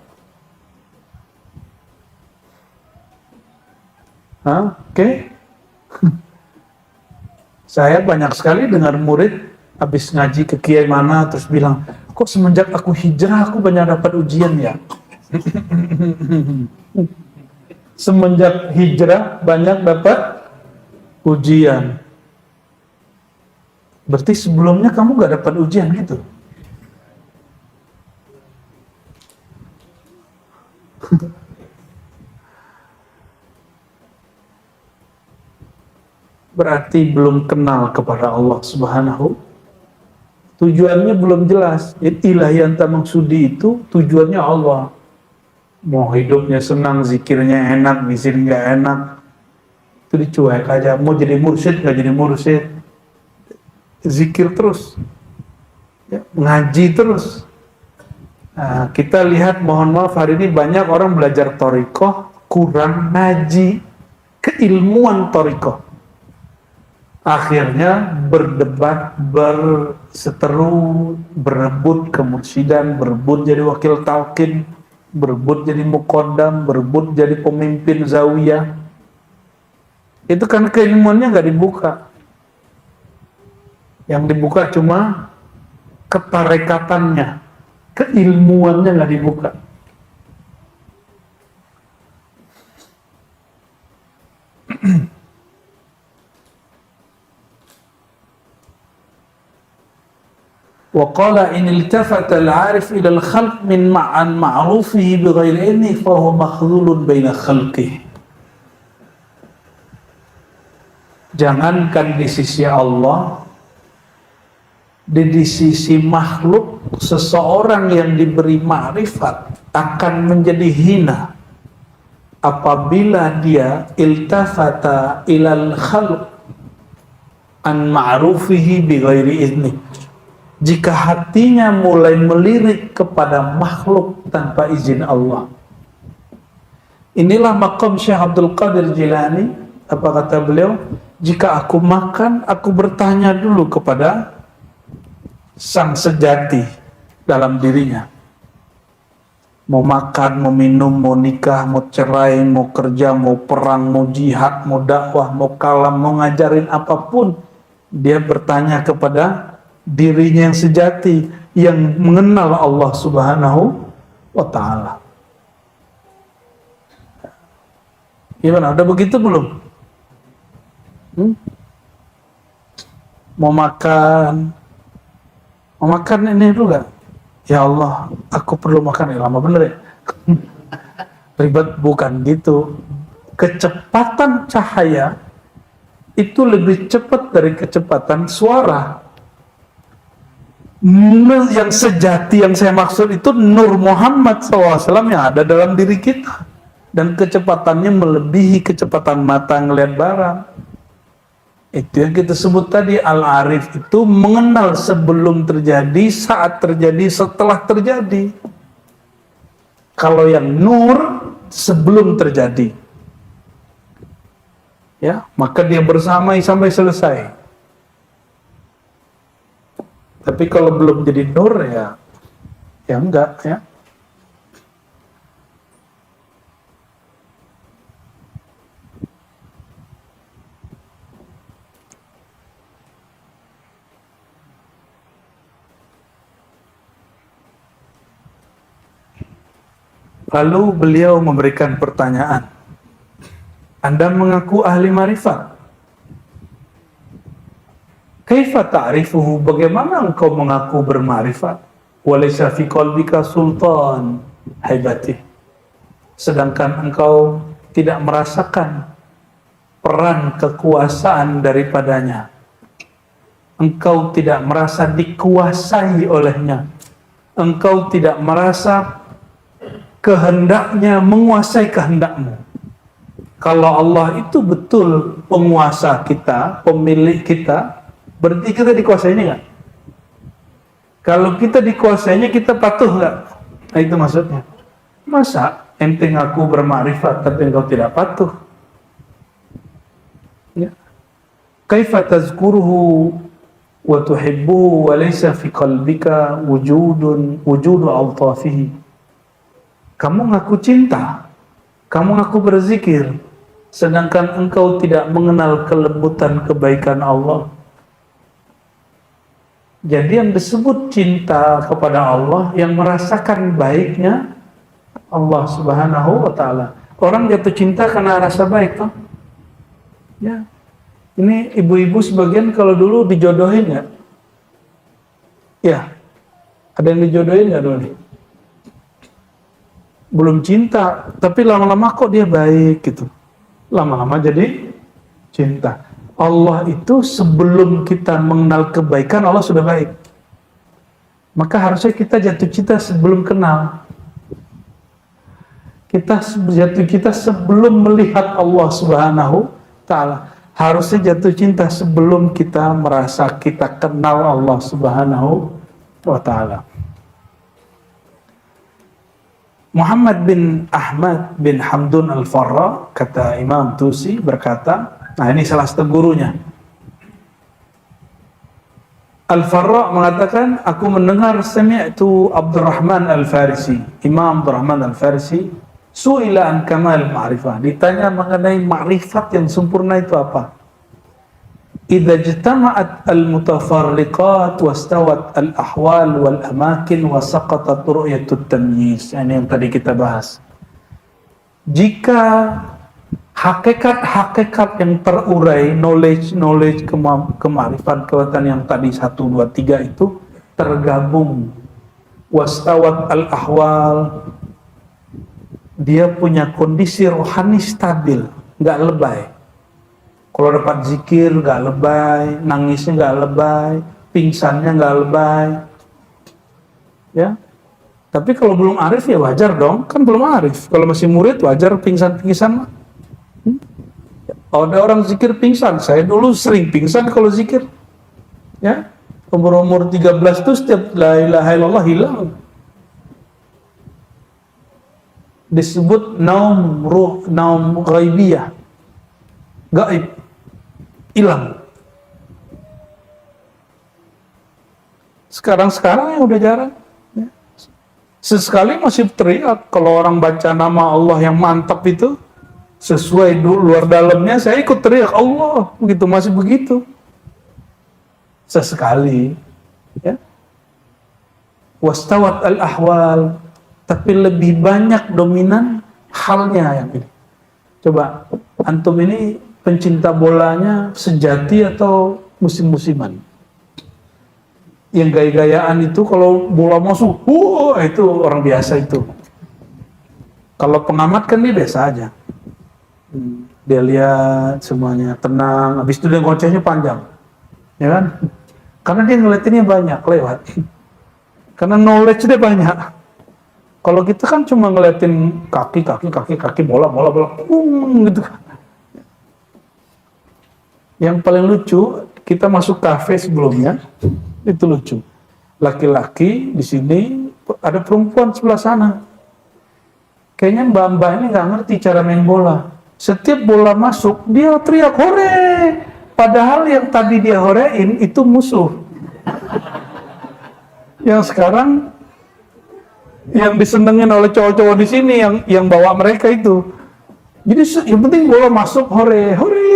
Oke. Saya banyak sekali dengar murid habis ngaji ke kiai mana terus bilang, kok semenjak aku hijrah aku banyak dapat ujian ya. Semenjak hijrah banyak dapat ujian. Berarti sebelumnya kamu gak dapat ujian gitu. Berarti belum kenal kepada Allah Subhanahu. Tujuannya belum jelas. Ilahi anta maksudi itu tujuannya Allah. Mau hidupnya senang, zikirnya enak, zikir nggak enak, itu dicuek aja. Mau jadi mursyid nggak jadi mursyid, zikir terus, ya, ngaji terus. Nah, kita lihat, mohon maaf, hari ini banyak orang belajar thariqah, kurang ngaji keilmuan thariqah. Akhirnya berdebat, berseteru, berebut kemursyidan, berebut jadi wakil talqin, berebut jadi muqaddam, berebut jadi pemimpin zawiyah. Itu kan keilmuannya nggak dibuka. Yang dibuka cuma ketarekatannya, keilmuannya nggak dibuka. Wa qala in iltafata al-'arif ila al-khalq min ma'an ma'rufihi bighairi ilmi fa huwa makhdhulun baina khalqihi. Jangankan di sisi Allah, di sisi makhluk, seseorang yang diberi ma'rifat akan menjadi hina apabila dia iltafata ilal khalq an ma'rufihi bighairi izni. Jika hatinya mulai melirik kepada makhluk tanpa izin Allah. Inilah maqam Syekh Abdul Qadir Jilani. Apa kata beliau? Jika aku makan, aku bertanya dulu kepada sang sejati dalam dirinya. Mau makan, mau minum, mau nikah, mau cerai, mau kerja, mau perang, mau jihad, mau dakwah, mau kalam, mau ngajarin apapun, dia bertanya kepada dirinya yang sejati, yang mengenal Allah Subhanahu wa ta'ala. Gimana? Udah begitu belum? Mau makan ini dulu gak? Ya Allah, aku perlu makan. Ya lama bener ya. Ribet, bukan gitu. Kecepatan cahaya itu lebih cepat dari kecepatan suara. Yang sejati yang saya maksud itu Nur Muhammad SAW yang ada dalam diri kita, dan kecepatannya melebihi kecepatan mata ngelihat barang. Itu yang kita sebut tadi, Al-Arif itu mengenal sebelum terjadi, saat terjadi, setelah terjadi. Kalau yang Nur sebelum terjadi, ya, maka dia bersamai sampai selesai. Tapi kalau belum jadi nur ya enggak ya. Lalu beliau memberikan pertanyaan. Anda mengaku ahli marifat. Kaifa ta'rifuhu? Bagaimana engkau mengaku bermarifat? Walaysa fi qalbika sultan haibati. Sedangkan engkau tidak merasakan peran kekuasaan daripadanya. Engkau tidak merasa dikuasai olehnya. Engkau tidak merasa kehendaknya menguasai kehendakmu. Kalau Allah itu betul penguasa kita, pemilik kita, berarti kita dikuasainya nggak? Kalau kita dikuasainya, kita patuh nggak? Nah itu maksudnya. Masa ente ngaku bermakrifat tapi engkau tidak patuh? Ya. Kaifa tazkuruhu wa tuhibbuhu wa laysa fi qalbika wujudu altafihi. Kamu ngaku cinta, kamu ngaku berzikir, sedangkan engkau tidak mengenal kelembutan kebaikan Allah. Jadi yang disebut cinta kepada Allah, yang merasakan baiknya Allah Subhanahu wa ta'ala. Orang jatuh cinta karena rasa baik, toh? Ya. Ini ibu-ibu sebagian kalau dulu dijodohin ya? Ya. Ada yang dijodohin nggak dulu nih? Belum cinta, tapi lama-lama kok dia baik gitu. Lama-lama jadi cinta. Allah itu sebelum kita mengenal kebaikan, Allah sudah baik. Maka harusnya kita jatuh cinta sebelum kenal. Kita jatuh cinta sebelum melihat Allah Subhanahu ta'ala. Harusnya jatuh cinta sebelum kita merasa kita kenal Allah Subhanahu wa ta'ala. Muhammad bin Ahmad bin Hamdun al-Farra, kata Imam Tusi, berkata, nah ini salah satu gurunya. Al-Farra mengatakan, aku mendengar sami'tu Abdurrahman al-Farisi, Imam Abdurrahman al-Farisi, su'ila an kamal ma'rifah, ditanya mengenai ma'rifat yang sempurna itu apa? Idza ijtama'at al-mutafarriqat wastawat al-ahwal wal amakin wa saqatat ru'yatut tamyiz. Ini yang tadi kita bahas. Jika hakikat-hakikat yang terurai, knowledge kemarifan yang tadi 1, 2, 3 itu tergabung, wastawat al-ahwal, dia punya kondisi rohani stabil, nggak lebay. Kalau dapat zikir nggak lebay, nangisnya nggak lebay, pingsannya nggak lebay, ya. Tapi kalau belum arif ya wajar dong, kan belum arif. Kalau masih murid wajar pingsan-pingsan. Ada orang zikir pingsan, saya dulu sering pingsan kalau zikir, ya. Umur 13 tuh setiap la ilaha illallah hilang. Disebut naum ghaibiyah, gaib, hilang. Sekarang yang udah jarang. Ya. Sesekali masih teriak kalau orang baca nama Allah yang mantap itu sesuai luar dalamnya, saya ikut teriak Allah, begitu masih begitu. Sesekali, ya. Wastawat al-ahwal, tapi lebih banyak dominan halnya yang ini. Coba antum ini pencinta bolanya sejati atau musim-musiman? Yang gaya-gayaan itu kalau bola masuk, itu orang biasa itu. Kalau pengamat kan dia biasa aja. Dia lihat semuanya tenang, habis itu dia ngocehnya panjang, ya kan? Karena dia ngeliatinnya banyak lewat. Karena knowledge dia banyak. Kalau kita kan cuma ngeliatin kaki, bola, gitu kan. Yang paling lucu, kita masuk kafe sebelumnya, itu lucu. Laki-laki di sini, ada perempuan sebelah sana. Kayaknya mbak-mbak ini nggak ngerti cara main bola. Setiap bola masuk, dia teriak hore. Padahal yang tadi dia horein itu musuh. Yang sekarang yang disenengin oleh cowok-cowok di sini yang bawa mereka itu. Jadi yang penting bola masuk, hore hore.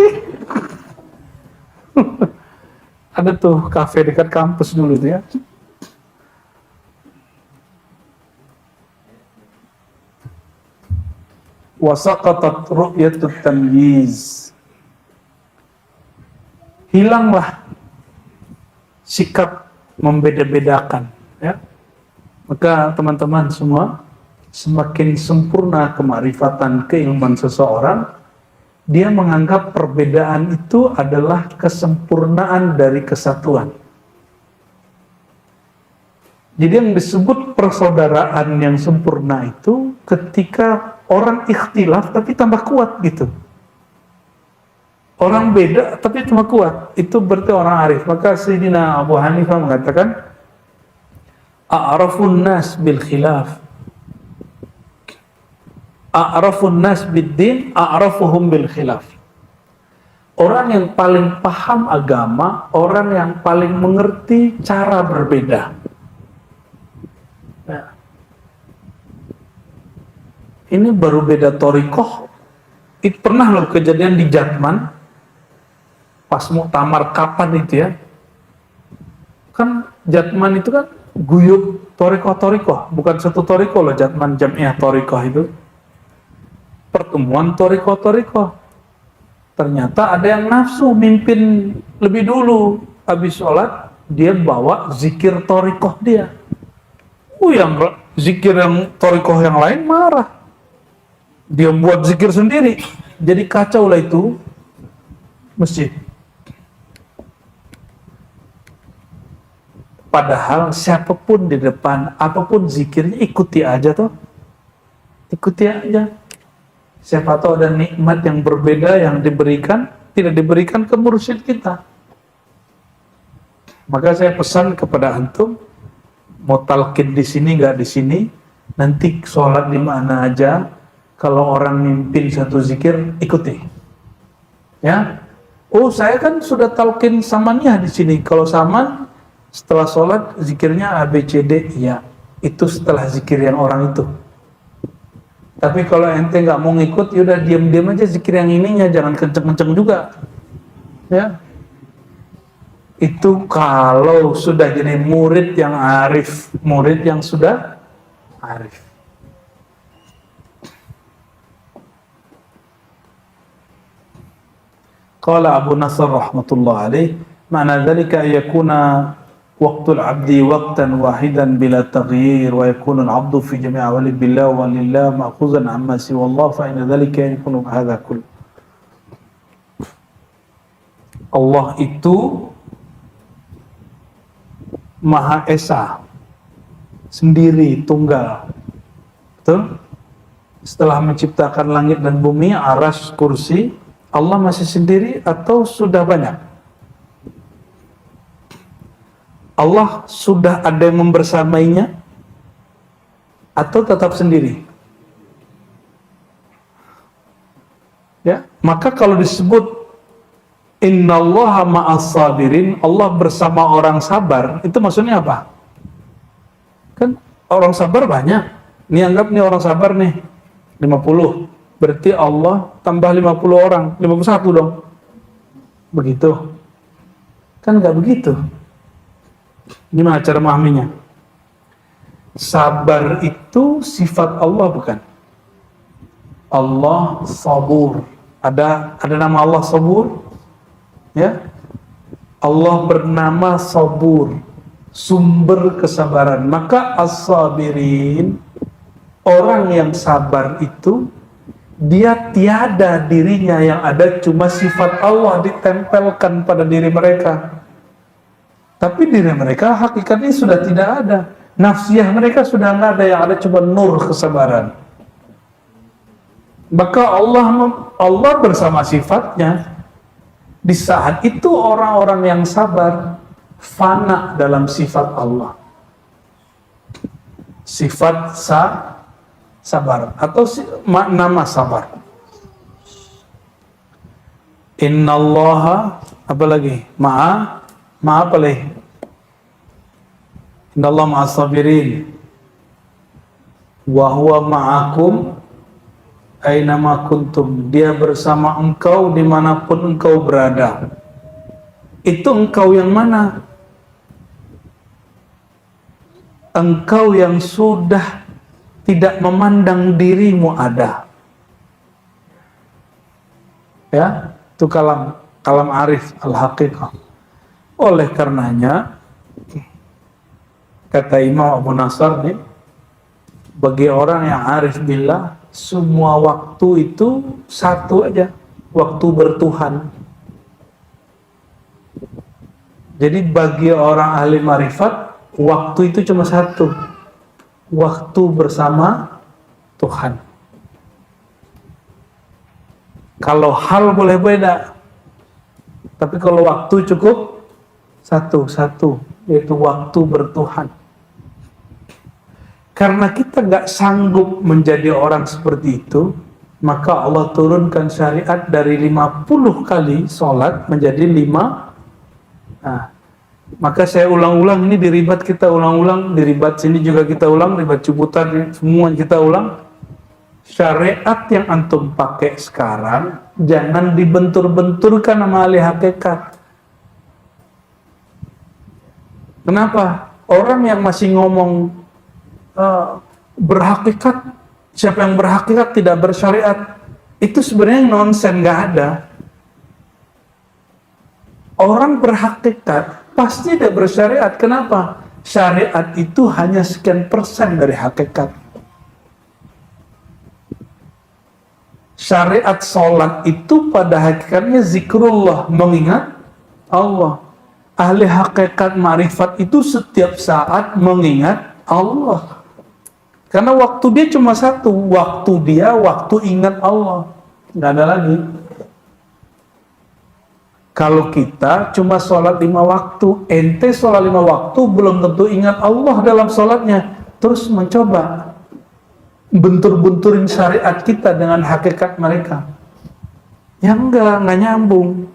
Ada tuh kafe dekat kampus dulu tuh ya. Wasaqatat ru'yatut tamyiz. Hilanglah sikap membeda-bedakan, ya. Maka teman-teman semua, semakin sempurna kemakrifatan keilmuan seseorang, dia menganggap perbedaan itu adalah kesempurnaan dari kesatuan. Jadi yang disebut persaudaraan yang sempurna itu ketika orang ikhtilaf tapi tambah kuat gitu. Orang beda tapi cuma kuat, itu berarti orang arif. Maka Sayyidina Abu Hanifah mengatakan, a'rafun nas bil khilaf, a'rafun nas bid din, a'rafuhum bil khilaf. Orang yang paling paham agama, orang yang paling mengerti cara berbeda. Nah, ini baru beda torikoh. Itu pernah loh kejadian di Jatman pas muktamar kapan itu ya, kan Jatman itu kan guyub torikoh, bukan satu torikoh loh. Jatman Jamiah Torikoh itu pertemuan torikoh. Ternyata ada yang nafsu mimpin lebih dulu, habis sholat dia bawa zikir torikoh dia. Yang zikir yang torikoh yang lain marah, dia buat zikir sendiri, jadi kacau lah itu masjid. Padahal siapapun di depan, apapun zikirnya, ikuti aja toh. Ikuti aja. Siapa tahu ada nikmat yang berbeda yang diberikan, tidak diberikan ke mursyid kita. Maka saya pesan kepada antum, mau talqin di sini nggak di sini, nanti sholat di mana aja, kalau orang mimpin satu zikir, ikuti. Ya. Oh, saya kan sudah talqin samannya di sini. Kalau saman setelah sholat zikirnya ABCD, ya itu setelah zikir yang orang itu. Tapi kalau ente nggak mau ngikut, yaudah diam-diam aja zikir yang ininya, jangan kenceng-kenceng juga, ya. Itu kalau sudah jadi murid yang arif, murid yang sudah arif. Qala Abu Nasr rahmatullah alaih, ma'na dzalika yakuna waqtul abdi waqtan wahidan bila taghyir wa yakunu al-'abdu fi jami' awali billah wa lillah ma'khuzan amma siwa Allah fa inna dhalika yakunu hadha kull. Allah itu Maha Esa, sendiri, tunggal. Betul? Setelah menciptakan langit dan bumi, arsy, kursi, Allah masih sendiri atau sudah banyak? Allah sudah ada yang membersamainya atau tetap sendiri? Ya, maka kalau disebut innallaha ma'as sabirin, Allah bersama orang sabar, itu maksudnya apa? Kan orang sabar banyak. Nih anggap nih orang sabar nih 50. Berarti Allah tambah 50 orang, 51 dong. Begitu. Kan enggak begitu. Gimana cara memahaminya? Sabar itu sifat Allah bukan? Allah sabur. Ada nama Allah sabur? Ya. Allah bernama sabur, sumber kesabaran. Maka as-sabirin, orang yang sabar itu dia tiada dirinya, yang ada cuma sifat Allah ditempelkan pada diri mereka. Tapi diri mereka hakikatnya sudah tidak ada. Nafsiyah mereka sudah nggak ada, yang ada cuma nur kesabaran. Maka Allah bersama sifatnya. Di saat itu orang-orang yang sabar fana dalam sifat Allah. Sifat sabar atau nama sabar. Innallaha apa lagi? Ma'a apa lagi? Innallaha ma'as sabirin wa huwa ma'akum ainama kuntum. Dia bersama engkau dimanapun engkau berada. Itu engkau yang mana? Engkau yang sudah tidak memandang dirimu ada. Ya, itu kalam arif al-haqiqah. Oleh karenanya kata Imam Abu Nasr nih, bagi orang yang arif billah, semua waktu itu satu aja, waktu bertuhan. Jadi bagi orang ahli marifat, waktu itu cuma satu, waktu bersama Tuhan. Kalau hal boleh beda, tapi kalau waktu cukup satu, yaitu waktu bertuhan. Karena kita gak sanggup menjadi orang seperti itu, maka Allah turunkan syariat dari 50 kali sholat menjadi 5. Nah, maka saya ulang-ulang, ini di ribat kita ulang-ulang, di ribat sini juga kita ulang, ribat Ciputat semua kita ulang. Syariat yang antum pakai sekarang jangan dibentur-benturkan sama ahli hakikat. Kenapa? Orang yang masih ngomong berhakikat, siapa yang berhakikat tidak bersyariat, itu sebenarnya nonsen, nggak ada. Orang berhakikat pasti dia bersyariat. Kenapa? Syariat itu hanya sekian persen dari hakikat. Syariat sholat itu pada hakikatnya zikrullah, mengingat Allah. Ahli hakikat marifat itu setiap saat mengingat Allah. Karena waktu dia cuma satu, waktu ingat Allah. Nggak ada lagi. Kalau kita cuma sholat 5 waktu, ente sholat 5 waktu belum tentu ingat Allah dalam sholatnya. Terus mencoba bentur-benturin syariat kita dengan hakikat mereka. Ya enggak nyambung.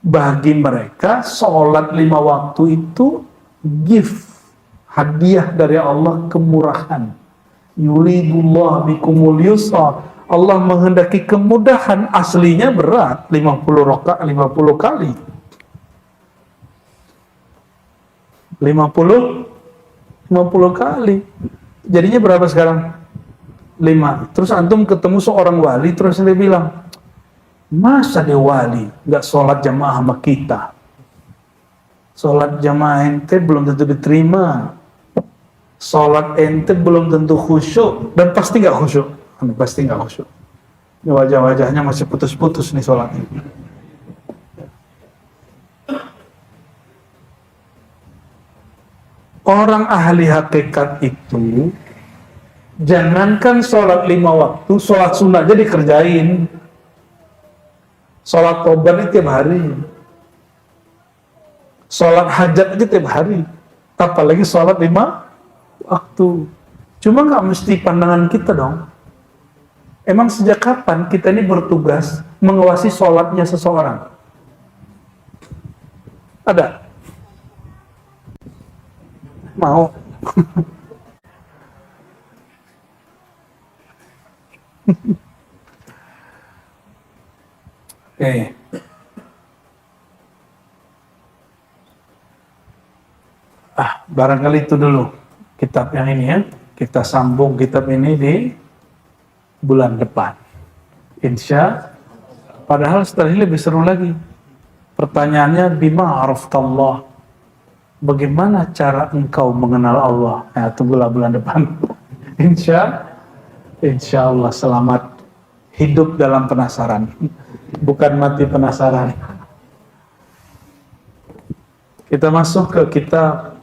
Bagi mereka sholat 5 waktu itu gift, hadiah dari Allah, kemurahan. Yuridullah bikumul yusra. Allah menghendaki kemudahan, aslinya berat, 50 rakaat 50 kali. 50 kali. Jadinya berapa sekarang? 5. Terus antum ketemu seorang wali, terus dia bilang, masa dia wali nggak sholat jamaah sama kita? Sholat jamaah ente belum tentu diterima. Sholat ente belum tentu khusyuk, dan pasti nggak khusyuk. Pasti nggak khusyuk. Wajah-wajahnya masih putus-putus nih sholatnya. Orang ahli hakikat itu jangankan sholat 5 waktu, sholat sunnah aja dikerjain. Sholat tobat itu tiap hari, sholat hajat aja tiap hari, apalagi sholat 5 waktu. Cuma nggak mesti pandangan kita dong. Emang sejak kapan kita ini bertugas mengawasi sholatnya seseorang? Ada? Mau? Barangkali itu dulu kitab yang ini ya. Kita sambung kitab ini di bulan depan, insya. Padahal setelah ini lebih seru lagi. Pertanyaannya, bima araftallah, bagaimana cara engkau mengenal Allah? Nah, tunggulah bulan depan. Insya Allah. Selamat hidup dalam penasaran, bukan mati penasaran. Kita masuk ke kitab